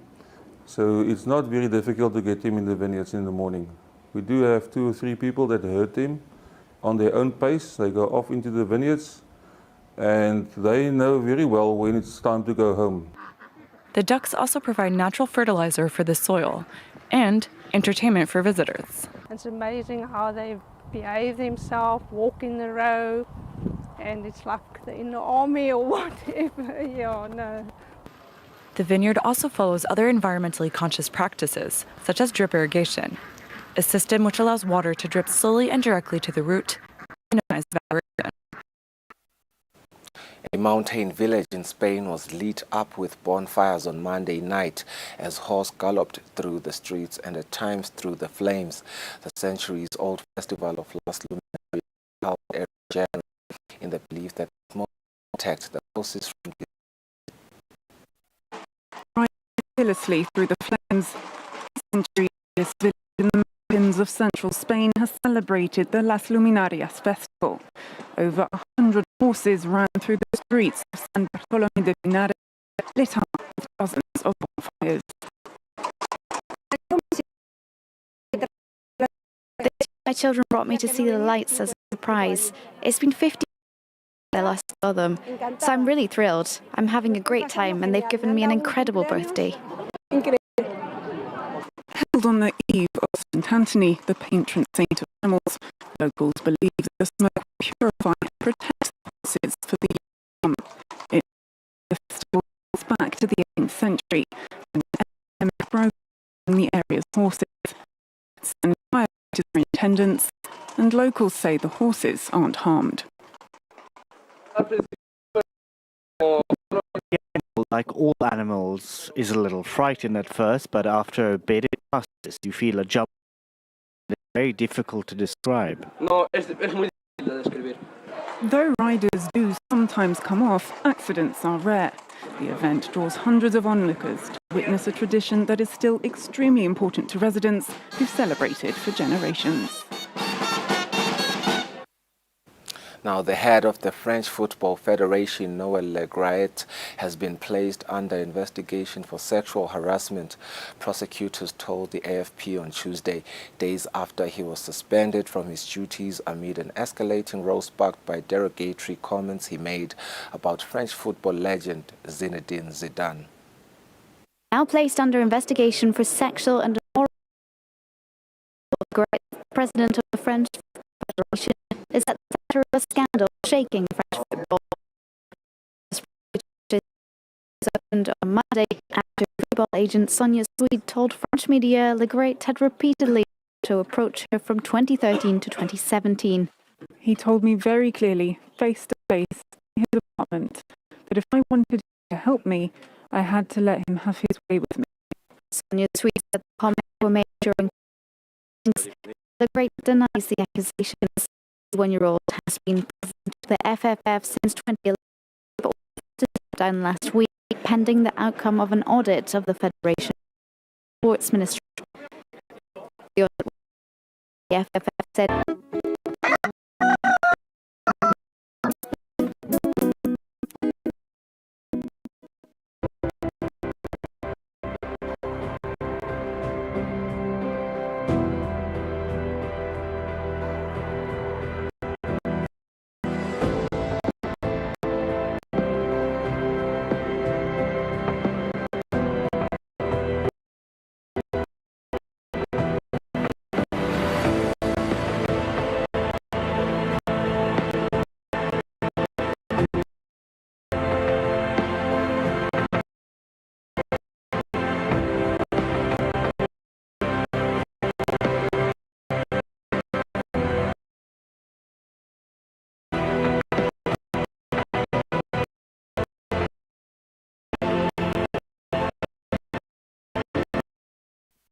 So it's not very difficult to get them in the vineyards in the morning. We do have 2 or 3 people that herd them on their own pace. They go off into the vineyards and they know very well when it's time to go home. The ducks also provide natural fertilizer for the soil and entertainment for visitors. It's amazing how they behave themselves, walk in the row, and it's like they're in the army or whatever. Yeah, no. The vineyard also follows other environmentally conscious practices, such as drip irrigation, a system which allows water to drip slowly and directly to the root and minimize evaporation. A mountain village in Spain was lit up with bonfires on Monday night as horses galloped through the streets and at times through the flames. The centuries-old festival of Las Luminarias held every January in the belief that it might protect the horses from miraculously through the flames. Centuries, this village in the mountains of central Spain has celebrated the Las Luminarias festival. Over 100 horses ran through the streets of San Bartolomé de Pinares, lit up with dozens of bonfires. My children brought me to see the lights as a surprise. It's been 50 years last saw them. So I'm really thrilled. I'm having a great time and they've given me an incredible birthday. Held on the eve of St. Anthony, the patron saint of animals, locals believe that the smoke purifies and protects the horses for the young. The festival goes back to the 18th century when the epidemic broke in the area's horses. And firefighters are in attendance, and locals say the horses aren't harmed. Like all animals, is a little frightened at first, but after a bit it passes. You feel a jump. It's very difficult to describe. Though riders do sometimes come off, accidents are rare. The event draws hundreds of onlookers to witness a tradition that is still extremely important to residents who've celebrated for generations. Now, the head of the French Football Federation, Noël Le Graët, has been placed under investigation for sexual harassment, prosecutors told the AFP on Tuesday, days after he was suspended from his duties amid an escalating row sparked by derogatory comments he made about French football legend Zinedine Zidane. Now placed under investigation for sexual and immoral, Graët, president of the French Federation, is at the center of a scandal shaking French football. This opened on Monday after football agent Sonia Swede told French media Le Graët had repeatedly to approach her from 2013 to 2017. He told me very clearly, face to face, in his apartment, that if I wanted to help me, I had to let him have his way with me. Sonia Swede said the comments were made during Le Graët denies the accusations. The 21-year-old has been president of the FFF since 2011, but was stepped down last week pending the outcome of an audit of the Federation Sports Ministry. The FFF said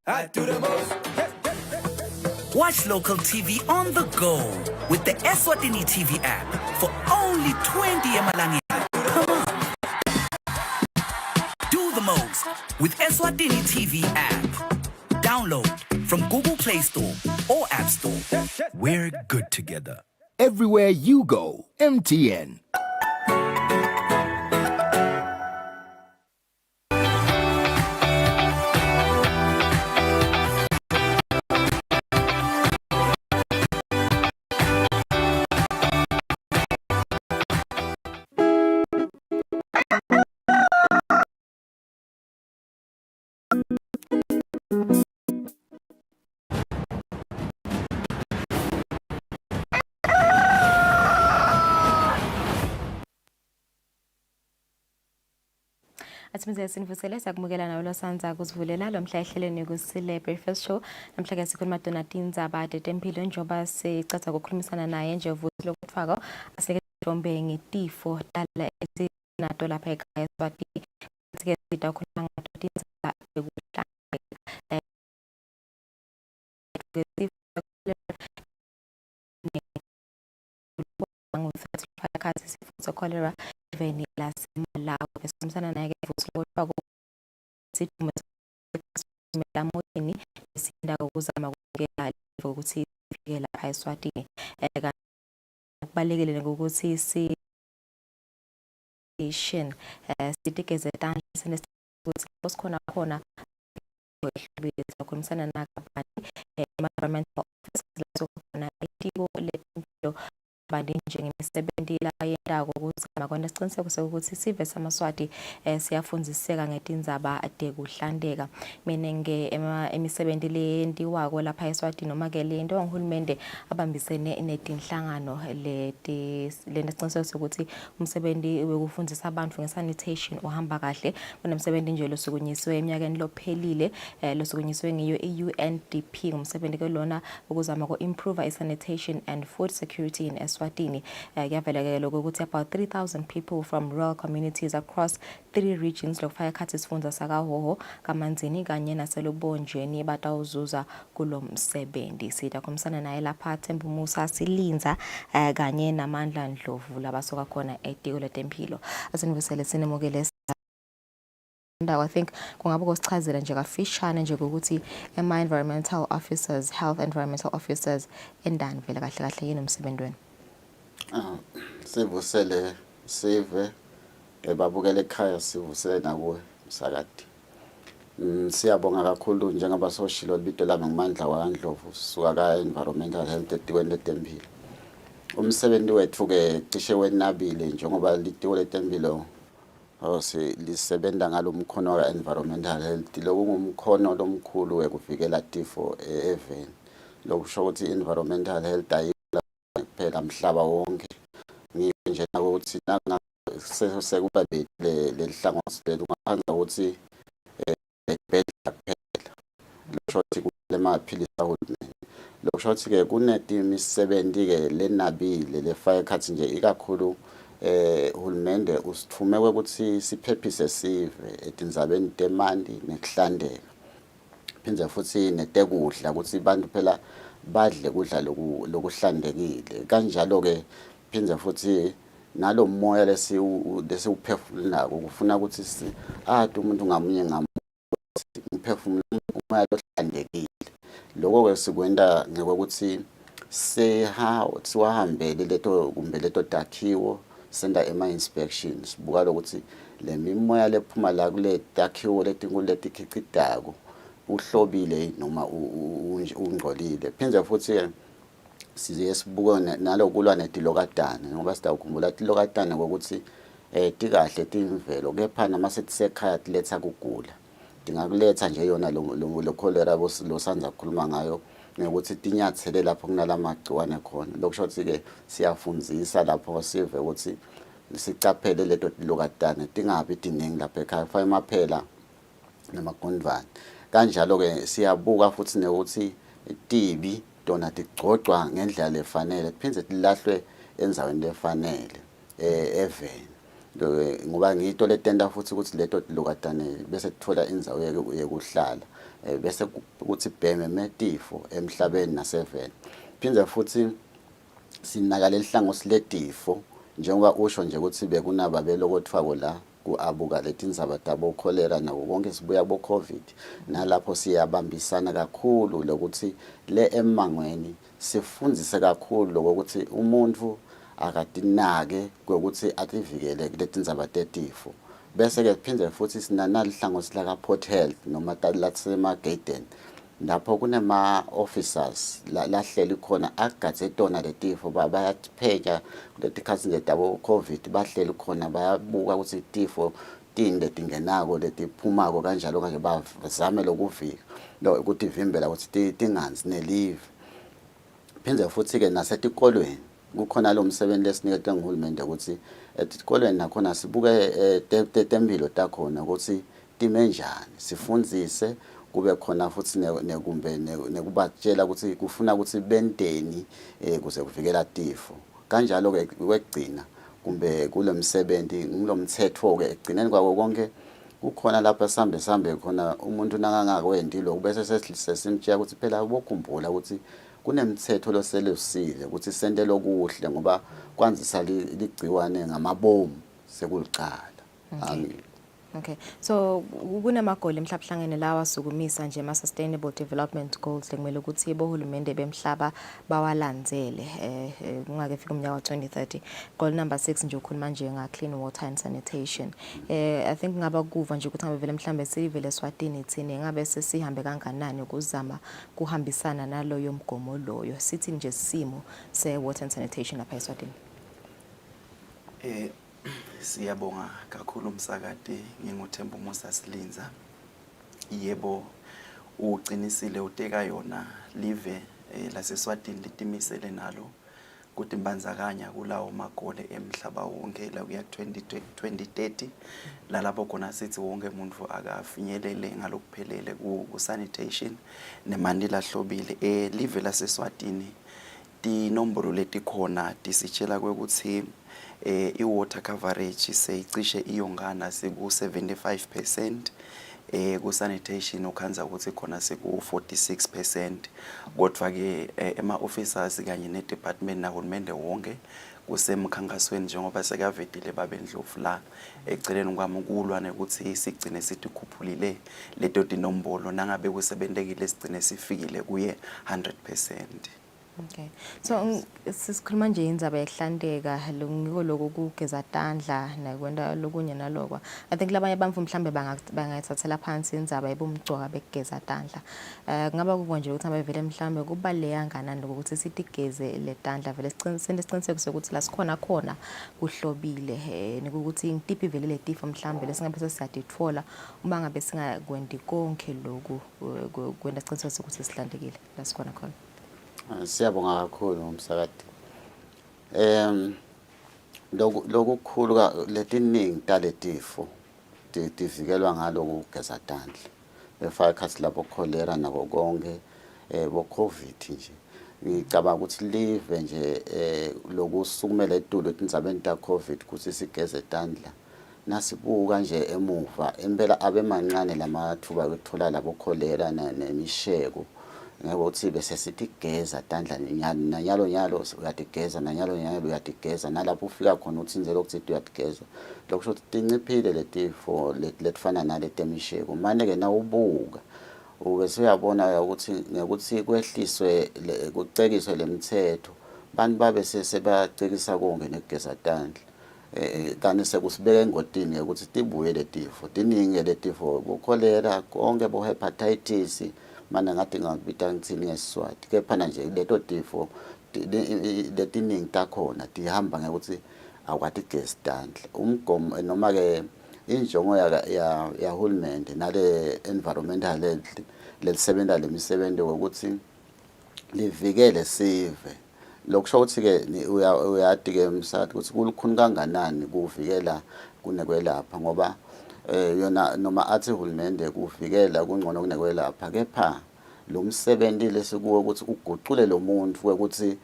I do the most. Watch local TV on the go with the Eswatini TV app for only 20 emalangeni. Come on. Do the most with Eswatini TV app. Download from Google Play Store or App Store. We're good together. Everywhere you go, MTN. Asimze sinivusele sakumukela nawe losanza kusivulela lo mhla ehleleni Kusile Breakfast Show. Namhla ke sikhuluma Donatini Zabade tempilo njoba sicatha ukukhulumisana naye nje uvusi lokufaka aseketombe ngetifo dala esinato lapha ekhaya Eswatini. Sike sidakhuluma ngaDonatini Zabade ukudla cholera veni lasimalawo besimsana naye futhi lokho sithumela moyeni sinda ukuzama ukungena ukuthi sifike lapha eSwatini kubalekile ngokuthi station sitikeze tanje sinesikuthi posikhona khona ukukhulumisana nakabani environmental office lazo khona itiko lempilo bandi njengemisebenzi la yendako ukuzama kona isiqiniseko sokuthi sive samaSwati siyafundziseka ngetindzaba tekuhlandeka. Mina emisebenzi leyendiwako lapha eSwatini noma ke lento ngohulumende abambisene netinhlangano lenesiqiniseko sokuthi umsebenzi wekufundisa abantu ngesanitation uhamba kahle. Kunemsebenzi nje losukunyiswe eminyakeni lophelile losukunyiswe ngiyo i-UNDP ngumsebenzi ke lona ukuzama ku improve sanitation and food security in Eswatini. Kuyavela ke lokho ukuthi about 3,000 people from rural communities across 3 regions lokufaka khathi isifunda sakahoho kamanzini kanye naselobonjeni batawuzuza kulo msebenzi. Sidakhulumisana naye lapha Themba Musa Silinza kanye namandla Ndlovu labasuka khona etiko letempilo. Asinivusele sinemukele I think kungabe kusichazela nje kafishane nje ukuthi environmental officers, health environmental officers endani vele kahle kahle yini umsebenzi wenu? Sivusele sive ebabukele ekhaya sivusele nakuwe msakade. Siyabonga kakhulu njengoba soshilo libito lami ngimandla waNdlovu suka ka environmental health etikweni letempilo. Umsebenzi wethu ke cishe wenabile njengoba litiko letempilo lisebenza ngalomkhono wa environmental health lokungumkhono lomkhulu wekuvikela tifo eveni. Lokusho ukuthi environmental health ayiphela mhlaba wonke. Nje ukuthi sekuba lehlangosi ngaphandle ukuthi ebhedla kuphela. Lokusho ukuthi kulemaphilisi ahulumeni. Lokusho ukuthi ke kunetimisebenzi ke lenabile lefaya khathi nje ikakhulu uhulumende usithume ukuthi siphephise sive etindzabeni temandi nekuhlandeka. Phindze futhi netekudla ukuthi abantu phela badle kudla lokuhlandekile. Kanjalo ke phindze futhi nalo moya lesiwuphefumulako kufuna ukuthi umuntu ngamunye ngamunye uphefumula umoya lohlandekile. Lokho ke sikwenda ngokuthi siwahambele leto takhiwo senda ema-inspections buka lokuthi le mimoya lephuma la kule takhiwo letinkulu letikhicitako uhlobile noma ungcolile. Phindze futhi size sibuka nalokulwa netilokatane ngoba sitawukhumbula tilokatane ngokuthi tikahle timvelo kepha nama setisekhaya tiletha kugula. Tingakuletha nje yona lo cholera losanza ukukhuluma ngayo ngokuthi tinyathele lapho kunalamagciwane khona. Lokusho ukuthi ke siyafundzisa lapho sive ukuthi sicaphele leto tilokatane tingabi tiningi lapha ekhaya kufanele maphela namagondvane. Kanjalo ke siyabuka futhi nokuthi tibi tona tigcogcwa ngendlela lefanele phindze tilahlwe enzaweni lefanele eveni. Ngoba ngito letenda futhi ukuthi leto tilokatane bese tithola indzawo yekuhlala bese ukuthi bheme metifo emhlabeni naseveni. Phindze futhi sinakale lihlangosi letifo njengoba usho nje ukuthi bekunaba belokotfako la kuabuka letindzaba tabo cholera nawo konke sibuya bo COVID nalapho siyabambisana kakhulu lokuthi le emangweni sifundzise kakhulu lokuthi umuntu akatinake ukuthi ativikele kuletindzaba tetifo. Bese ke phindze futhi sinanalihlangosi la Port Health noma talasema Gaten lapho kunema officers lahleli khona agadze tona letifo bayapheka letikhathi letabo COVID bahleli khona bayabuka ukuthi itifo tinde tingenako letiphumako kanjalo kanje bazame lokuvika ukuthi vimbela ukuthi tinganzi nelive. Phindze futhi ke nasetikolweni kukhona lo msebenzi lesiniketwe nguhulumende ukuthi etikolweni nakhona sibuke tempilo takhona ukuthi time njani sifundzise kube khona futhi nekumbe nekubatshela ukuthi kufuna ukuthi benteni kuze kuvikela tifo. Kanjalo ke kwegcina kumbe kulomsebenzi ngilomthetho ke egcineni kwako konke kukhona lapha sambe khona umuntu nangangakwendi lokho bese sesimtshela ukuthi phela ubokhumbula ukuthi kunemthetho loselusile ukuthi sente lokuhle ngoba kwanzisa ligciwane ngamabomu sekulicala. Okay, so kunamagoli emhlabuhlangene lawa sukumisa nje ama sustainable development goals lekumele ukuthi bohulumende bemhlaba bawalandzele kungake fika umnyaka wa 2030. Goal number 6 nje ukhuluma nje nga clean water and sanitation. I think ngaba kuva nje ukuthi ngabe vele mhlambe sivele Eswatini ithini ngabe sesihambe kanganani ukuzama kuhambisana naloyo mgomo loyo. Sithi nje simo se water and sanitation lapha Eswatini. Siyabonga kakhulu umsakade nginguThemba Musa Silinza. Yebo uqinisile uteka yona live laseSwatini litimisele nalo ukuthi imbanzakanya kulawo magole emhlaba wonke la kuya 2030 lalapho khona sithi wonke umuntu akafinyelele ngalokuphelele ku sanitation nemandi lahlobile live laseSwatini tinombolo letikhona tisitshela ukuthi i-water coverage seyicishe iyongana siku 75%, ku sanitation ukhanza ukuthi khona siku 46%, kodwa ke ema-officers kanye ne-department nahulumende wonke kusemkhankasweni njengoba sekavedile babendlovu la eceleni kwami ukulwa ukuthi sigcine sitikhuphulile leto tinombolo nangabe kusebenzekile sigcine sifikile kuye 100%. Okay, so sisikhuluma nje indzaba yekuhlanteka ngiko lokho kugeza tandla nakwenta lokunye nalokwa. I think labanye abantu mhlambe bangayithathela phansi indzaba yebumgcoka bekugeza tandla. Ngaba kubo nje ukuthi ngabe vele mhlambe kubaleka kanganani ukuthi sitigeze le tandla vele siqiniseke sokuthi la sikhona khona kuhlobile nikuthi ngitiphi vele le tifo mhlambe lesingabe sesiyaditfola uma ngabe singakwendi konke lokhu kwenda siqiniseke sokuthi sihlantekile la sikhona khona. Siyabonga kakhulu umsakade. Lokukhulu letiningi taletifo tivikelwa ngaloko kugeza tandla. Befaka khathi lapho cholera nako konke bo COVID nje. Ngicabanga ukuthi live nje lokusukumela etulo etindzabeni ta COVID ukuthi sigeze tandla. Nasibuka nje emuva impela abemancane lamathuba ukuthola labo cholera nemisheko. Ngokuthi bese sitigeza tandla nyalo uyatigeza nyalo uyatigeza nalapho ufika khona uthinze lokuthi uyatigeza lokusho ukuthi tinciphile letifo letifana naletemisheko manje ke nawubuka ubese uyabona ukuthi ngekuthi kwehliswe kucekiswe lemithetho bantu babe sebacekisa konke nekugeza tandla kanti sekusibeka engotini ukuthi tibuye letifo tiningi letifo bo-cholera konke bo-hepatitis mana ngathi ngakubita ngithini ngeSiswati kepha nje leto tifo letiningi takhona tihamba ngekuthi awukatigezi tandla umgomo noma ke injongo ya hulumende nale environmental lesebenza lemisebenzi ukuthi livikele sive lokusho ukuthi ke uyati ke msati ukuthi kulukhuni kanganani kuvikela kunekwelapha ngoba yona noma athi hulumende kuvikela kungcono kunekwelapha kepha lo msebenzi lesikuwe ukuthi uguqule lo muntu ukuthi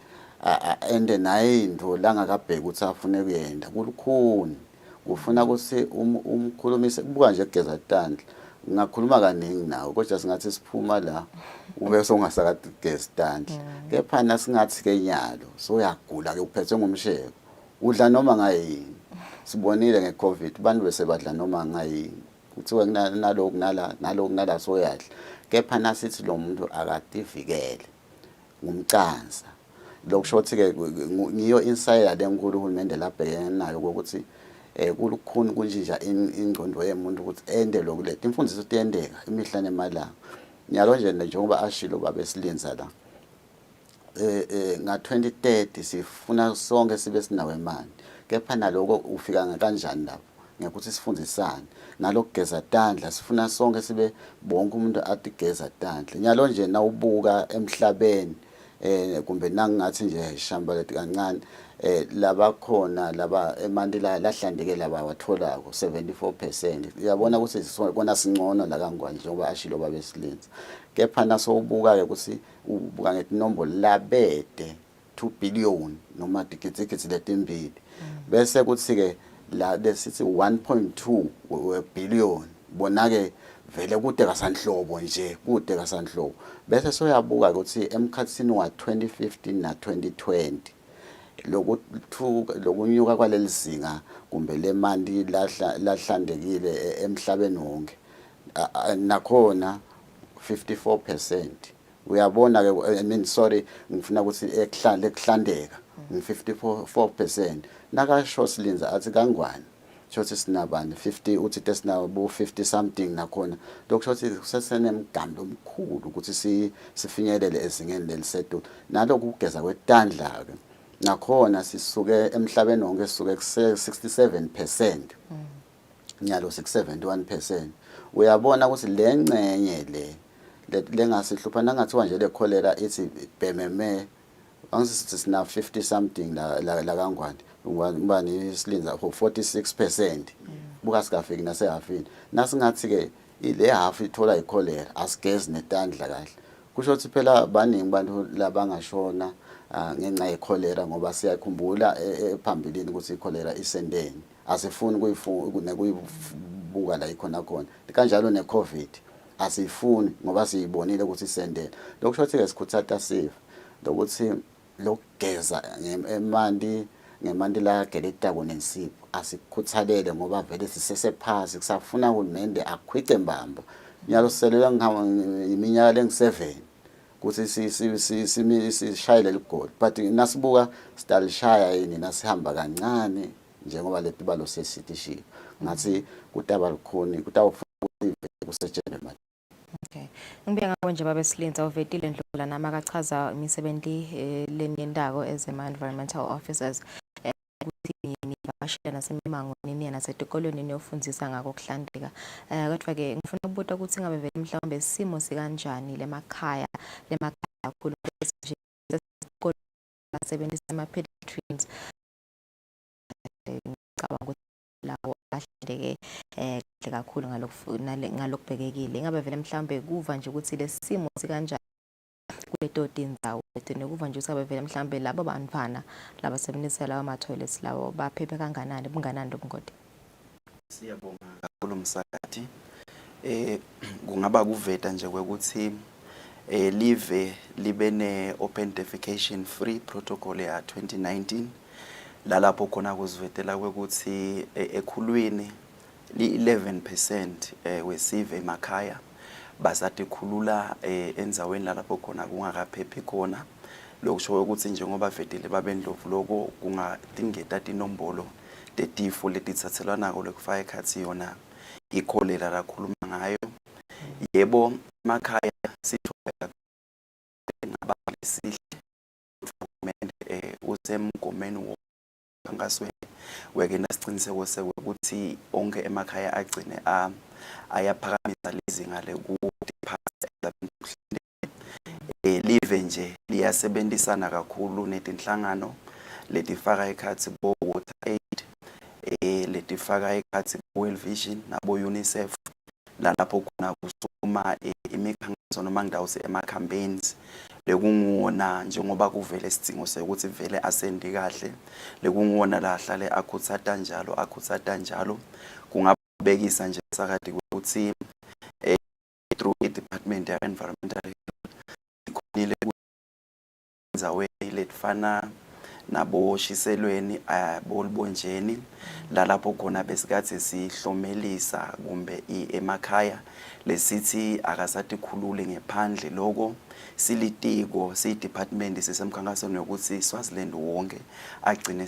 ende naye into langakabheka ukuthi afune kuyenda kulukhuni ufuna ukuthi umkhulumise kubuka nje kugeza tandla ngakhuluma kaningi nawe kodwa singathi siphuma la ube songasakade kugeza tandla kepha nasingathi ke nyalo so uyagula ke uphethwe ngumsheko udla noma ngayini sibonile ngeCovid bantu bese badla noma ngayini kuthiwa naloku nala soyadla kepha nasithi lo muntu akativikele ngumcansa lokushothi ke ngiyo insider lenkulu uhulumende labhekene nayo ukuthi kulukhuni kunjinja ingqondo yemuntu ukuthi ende lokuletha imfundiso tiyendeka imihla nemalanga nyalo nje njengoba ashilo babesilinza la nga 2030 sifuna sonke sibe sinawe imali kepha naloko ufika kanjani lapho ngekuthi sifundisane nalokugeza tandla sifuna sonke sibe bonke umuntu atigeza tandla nyalo nje nawubuka emhlabeni kumbe nangathi nje shamba lethi kancane laba khona laba emandi lahlandeke laba watholako 74% uyabona ukuthi sibona singcono la kangwane njengoba ashilo babesilinza kepha naso ubuka ke ukuthi ubuka ngetinombolo labede 2 billion noma tikitsikitsi letimbili bese kuthi ke la lesithi 1.2 billion bona ke vele kude kasanhlobo nje kude kasanhlobo bese soyabuka ukuthi emkhathini wa 2015 na 2020 lokunyuka kwalelizinga kumbe lemandi lahlandekile emhlabeni wonke nakhona 54%. Uyabona ke I mean sorry ngifuna ukuthi ekuhlandeka 54%. Nakasho Silinza athi kangwane shothi sinabani 50 uthi tesinabo 50 something nakhona lokushothi kusesenemgando omkhulu ukuthi sifinyelele ezingeni lelisedulu nalokhu kugeza kwetandla ke nakhona sisuke emhlabeni wonke sisuke ku 67%. Nyalo 671%. Uyabona ukuthi lengcenye lengasihlupha nangathiwa nje le cholera ithi bhememe angisithi sina 50 something la kangwane ubani Silinza 46%. Buka sikafiki nasehafini nasingathi ke ile half ithola icholera asigezi netandla kahle kusho ukuthi phela baningi abantu labangashona ngenxa yecholera ngoba siyakhumbula ephambilini ukuthi icholera isendeni asifuni kuyibuka la ikhona kanjalo neCovid asifuni ngoba siyibonile ukuthi isendeni lokusho ukuthi ke sikhuthatha sifa lokuthi lokugeza ngemandi la gelita kunensipho asikukhuthalele ngoba vele sisesephasi kusafuna uhulumende akhwice mbamba nyalo siselela iminyaka leng7 ukuthi sishayele ligoli but nasibuka sitalishaya yini nasihamba kancane njengoba letibalo sesitishile ngathi kutaba lukhuni kutawufuna kusetshenzwe manje. Okay. Ngibeka ngabo nje babe Silinza uvetile Ndlola nama akachaza imisebenzi lenyendawo as environmental officers ukuthi yini bashela nasemimangweni niye nasetikolweni niyofundzisa ngako kuhlandeka kodwa ke ngifuna ukubuza ukuthi ngabe vele mhlawumbe isimo sikanjani lemakhaya kakhulu nje isikole basebenzisa ama pedestrians ngicabanga ukuthi lawo ahleleke kakhulu ngalokubhekekile ngabe vele mhlawumbe kuva nje ukuthi lesimo sikanjani kuleto tindzawo nekuva nje ukuthi vele mhlawumbe labo bantwana labasebenzisa lawo ama toilets lawo baphephe kanganani bunganani lobungoti. Siyabonga kakhulu Msakati. Kungaba kuveta nje ukuthi libe ne open defecation free protocol ya 2019 lalapho khona kuzivetela ukuthi ekhulwini li11% wesive emakhaya basathi khulula enzaweni lalapho khona kungakaphephi khona lokusho ukuthi njengoba vetile babendlovu lokho kungadingeka inombolo tetifo letitsathelwanako lokufaka ekhathi yona ikholera lakhuluma ngayo yebo emakhaya sithola ngabalisihle usemgomeni wokhankaso weke nasiciniseko sekuthi onke emakhaya agcine ayaphakamisa lezinga live nje liyasebenzisana kakhulu netinhlangano letifaka ekhathi bo water aid letifaka ekhathi World Vision nabo UNICEF lalapho khona kusuma imikhankaso noma ngidawuse ema campaigns lekungona njengoba kuvele isidingo sekuthi vele asendi kahle lekungona la hlale akhutsata njalo kungabekisa nje sakade ukuthi through i-department ya environmental ikhonile kwenzawe letfana nabo Shiselweni bolibonjeni lalapho khona besikathi sihlomelisa kumbe emakhaya lesithi akasathi khulule ngephandle lokho silitiko sidepartment sisemkhankasweni yokuthi Swaziland wonke agcine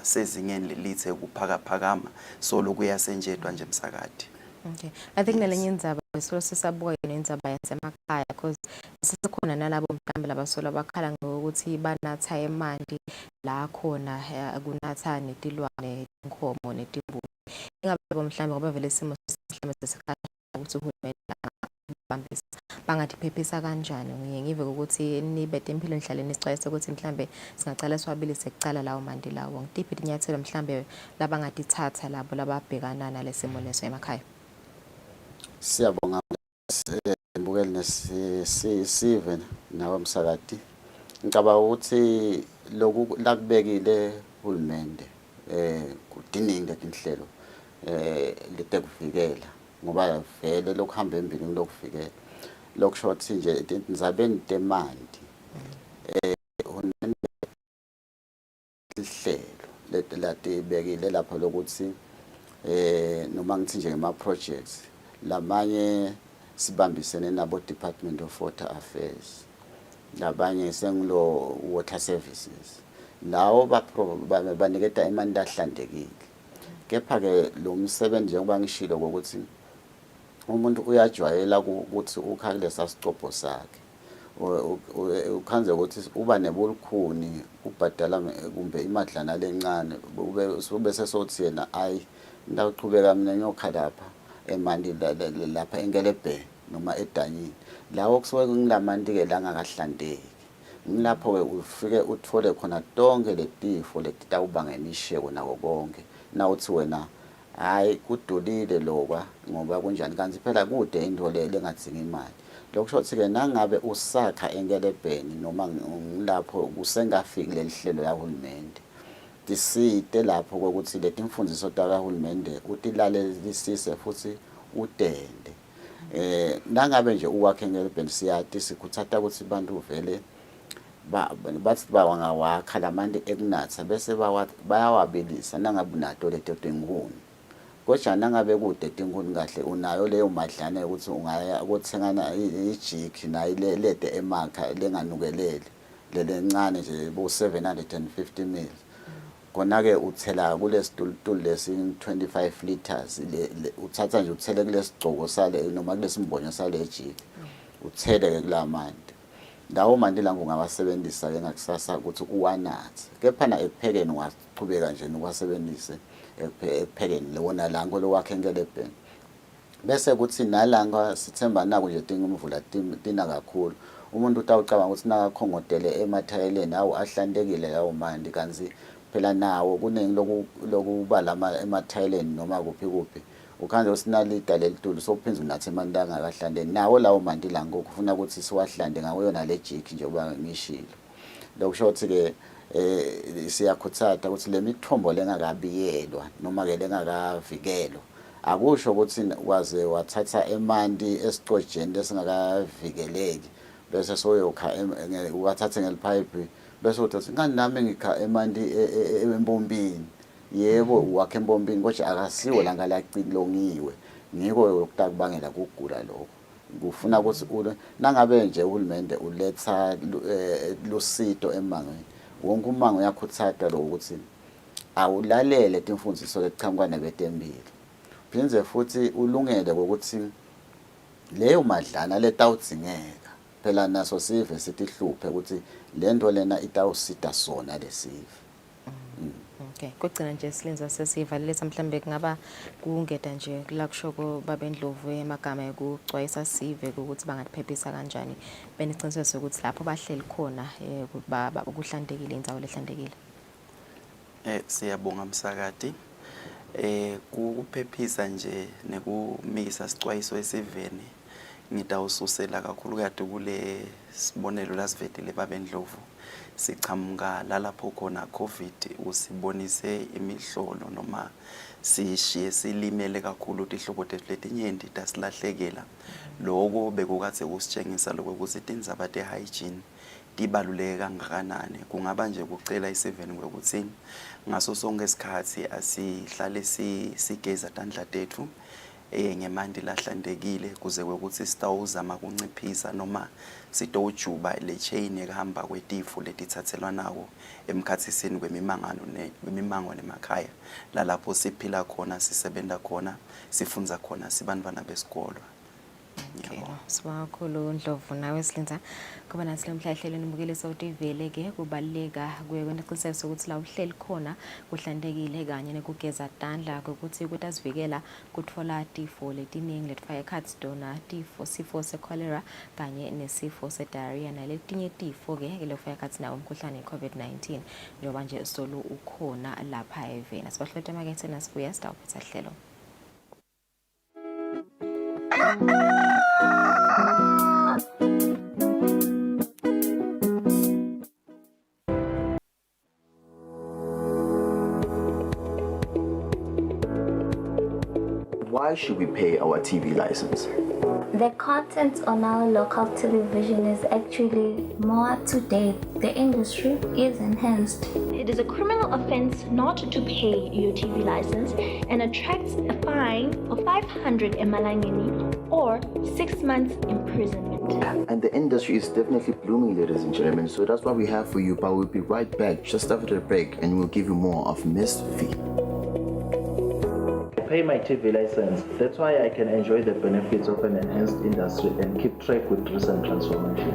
sezingeni lelithe kuphakaphakama so lokuyasenjetwa nje Msakade. Okay, I think nalenye indzaba sisabuka yona indzaba yasemakhaya because sisekhona nalabo mhlambe labasola bakhala ngokuthi banatha emanti la khona kunatha netilwane inkomo netimbuzi ingabe mhlambe ngoba vele isimo mhlambe sesikhala ukuthi uhulumeni bambisa bangathi phephisa kanjani ngiyive ukuthi nibe tempilo enhlaleni sicwayise ukuthi mhlambe singacala siwabilise kucala lawo manti lawo ngitiphi inyathelo mhlambe labangatithatha labo lababhekana nalesimo leso emakhaya. Siyabonga mbukeli nesive nawe Msakati ngicabanga ukuthi lokhu lakubekile uhulumende kudiningi letinhlelo letekuvikela ngoba vele lokuhamba embili lokuvikela lokushothi nje ndzabeni temandi ibekile lapho lokuthi noma ngithi nje ngema projects lamanye sibambisene nabo Department of Water Affairs labanye sengilo water services lawo baniketa imali ahlantekile kepha ke lo msebenzi njengoba ngishilo ukuthi umuntu uyajwayela ukuthi ukha kulesa sicopho sakhe ukhanze ukuthi uba nebolukhuni ubhadala kumbe imadlana lencane ube sesothi yena ayi ndawuqhubeka mina ngiyokha lapha emandi lapha engelebhe noma edanyini lawo kusuke kungilamanti ke la ngakahlanteki ngilapho ke ufike uthole khona tonke letifo letitawubanga imisheko nako konke nawuthi wena hayi kudulile lokwa ngoba kunjani kanti phela kude into le lengadzinga imali lokushothi ke nangabe usakha engelebheni noma ngilapho kusengafiki lelihlelo lahulumende tisite lapho ukuthi leti mfundiso takahulumende utilalelisise futhi udende nangabe nje uwakhe ngelebheni siyati sikuthatha ukuthi bantu vele bathi bawangawakha lamanti ekunatha bese bayawabilisa nangabe unato leto tinkuni kodwa nangabe kude tinkuni kahle unayo leyo madlana ukuthi ungaya ukuthengana ijiki nayo lede emakha lenganukelele lelencane nje bo 750 ml kona ke uthela kulesitulutulu lesi 25 liters uthatha nje uthele kulesigcoko sale noma kulesimbonyo sale jiki uthele ke kulamanti lawo manti la ngingawasebenzisa ke ngakusasa ukuthi uwanathe kepha na ekuphekeni ungaqhubeka nje nokwasebenzise ekuphekeni lona lango lokwakhe ngelebheni bese kuthi nalanga sithemba naku nje tingumvula tina kakhulu umuntu utawucabanga ukuthi nakakhongotele emathayeleni awu ahlantekile lawo manti kanzi phela nawo kuningi lokuba lama emathayeleni noma kuphi ukhanze usinalida lelitulu sophinza unathe amanti angakahlanteki nawo lawo manti la ngokufuna ukuthi siwahlande ngawo yona le jiki njengoba ngishilo lokusho ukuthi ke siyakhuthatha ukuthi le mithombo lengakabiyelwa noma ke lengakavikelwa akusho ukuthi waze wathatha emanti esitojeni lesingakavikeleki bese soyokha wathatha ngelipipe bese uthi ngani nami ngikha emanti empompini yebo wakhe empompini kodwa akasiwo la ngalacilongiwe ngiko yokutakubangela ukugula lokho kufuna ukuthi nangabe nje uhulumende uletha lusito emangweni wonke umango uyakhuthatha lo ukuthi awulalele timfundiso leqhamuka nebetempilo phinze futhi ulungele ukuthi leyo madlana letawudzingeka phela naso sive sithi hluphe ukuthi lento lena itawusita sona lesive. Okay, kugcina nje silinza sesivalelisa mhlambe kungaba kungeda nje la kusho babendlovu emagama ekucwayisa sive ukuthi bangatiphephisa kanjani beniqiniseke ukuthi lapho bahleli khona ukuhlantekile indzawo lehlantekile. Siyabonga msakati. Kuphephisa nje nekumisa sicwayiso esiveni ngitawususela kakhulu kade kule sibonelo lasivedele babendlovu sichamuka lalapho khona COVID usibonise imihlolo noma sishiye silimele kakhulu tihlobo letinyenti tasilahlekela lokho bekukathe kusitshengisa lokuthi tindzaba te-hygiene tibaluleke kangakanani kungaba nje kucela isiveni ukuthi ngaso sonke isikhathi asihlale sigeza tandla tethu ngemanti lahlantekile kuze ukuthi sitawuzama kunciphisa noma sitowujuba le chain ehamba kwetifo letithathelwa nawo emkhathisini kwemimango nemakhaya lalapho siphila khona sisebenta khona sifunza khona sibantwana besikolo. Sibakhulu Ndlovu nawe Silinza kuba nathi lomhlahlelo nibukele sawutivele ke kubaleka kuye kweneqiniseko ukuthi la uhleli khona kuhlantekile kanye nekugeza tandla ukuthi kutazivikela kutfola tifo letiningi letfaya cards dona sifo se-cholera kanye nesifo se-diarrhea naletinye tifo ke lefaya cards nawo umkhuhlane COVID-19 njengoba nje solo ukhona lapha evena sibahlothe makethe nasibuya sitawuphetha hlelo. Why should we pay our TV license? The content on our local television is actually more up to date. The industry is enhanced. It is a criminal offense not to pay your TV license and attracts a fine of 500 emalangeni or 6 months imprisonment. And the industry is definitely blooming, ladies and gentlemen. So that's what we have for you, but we'll be right back just after the break and we'll give you more of Miss V. Pay my TV license. That's why I can enjoy the benefits of an enhanced industry and keep track with recent transformation.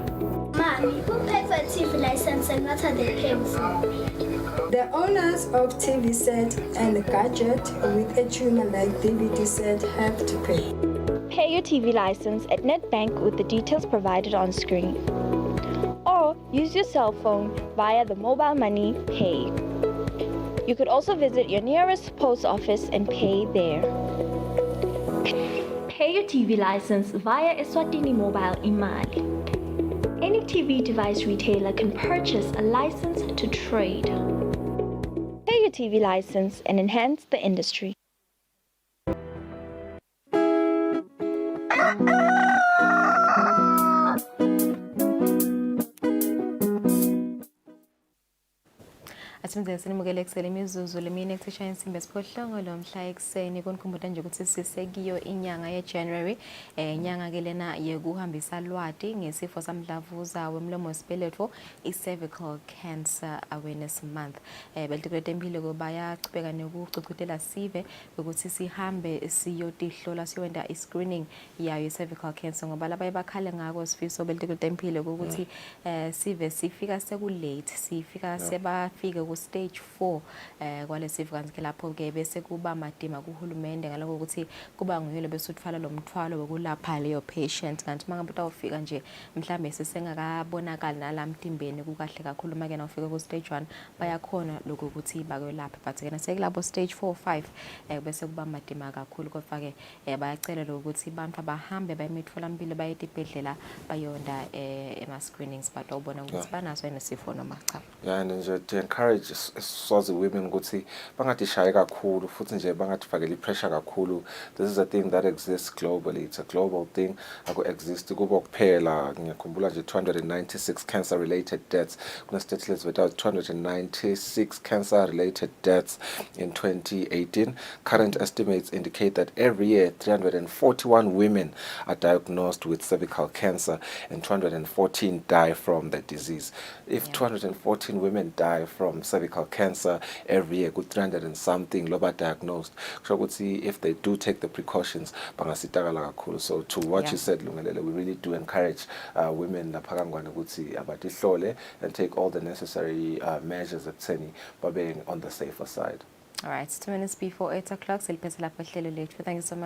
Mommy, who paid for a TV license and what are they paying for? The owners of TV set and gadget with a tuner like DVD set have to pay. Pay your TV license at NetBank with the details provided on screen. Or use your cell phone via the mobile money pay. You could also visit your nearest post office and pay there. Pay your TV license via Eswatini Mobile Imali. Any TV device retailer can purchase a license to trade. Pay your TV license and enhance the industry. Asimze sinimukele ekusele imizuzu lemine ekuthishaya insimbi esiphohlongo lo mhla ekuseni konikhumbuta nje ukuthi sisekiyo inyanga yeJanuary inyanga ke lena yekuhambisa lwati ngesifo samdlavuza wemlomo wesibeletho i-cervical cancer awareness month belitikulete impilo kuba yachubeka nokucucutela sive ukuthi sihambe siyotihlola siyowenda i-screening yayo i-cervical cancer ngoba labaye bakhale ngako sifiso belitikulete impilo ukuthi sive sifika sekulate sifika sebafike stage 4 kwale sifo kanti lapho ke bese kuba madima kuhulumende ngaloko ukuthi kuba nguyelo bese uthwala lo mthwalo wokulapha leyo patient kanti mangabe utawufika nje mhlambe sesengakabonakala nalamtimbeni kukahle kakhulu make na ufika ku stage 1 bayakhona lokho ukuthi bakwelapha but ke nasekulabo stage 4 5 bese kuba madima kakhulu kodwa ke bayacela ukuthi abantu abahambe bayemitfola impilo bayetibhedlela bayonda ema screenings but ubona ukuthi banaso nesifo noma cha and nje to encourage Swazi women ukuthi bangadishaye kakhulu futhi nje bangatifakeli pressure kakhulu. This is a thing that exists globally. It's a global thing. Exist kubo kuphela ngiyakhumbula nje 296 cancer related deaths kuna statistics without 296 cancer related deaths in 2018. Current estimates indicate that every year 341 women are diagnosed with cervical cancer and 214 die from the disease. If 214 women die from cervical cancer every year, good 300 and something loba diagnosed. So would see if they do take the precautions, bangasitagala kakhulu. So to what you said, Lungelele, we really do encourage women naphakangwana ukuthi abatihlole and take all the necessary measures at Seni by being on the safer side. All right, 2 minutes before 8 o'clock. Thank you so much.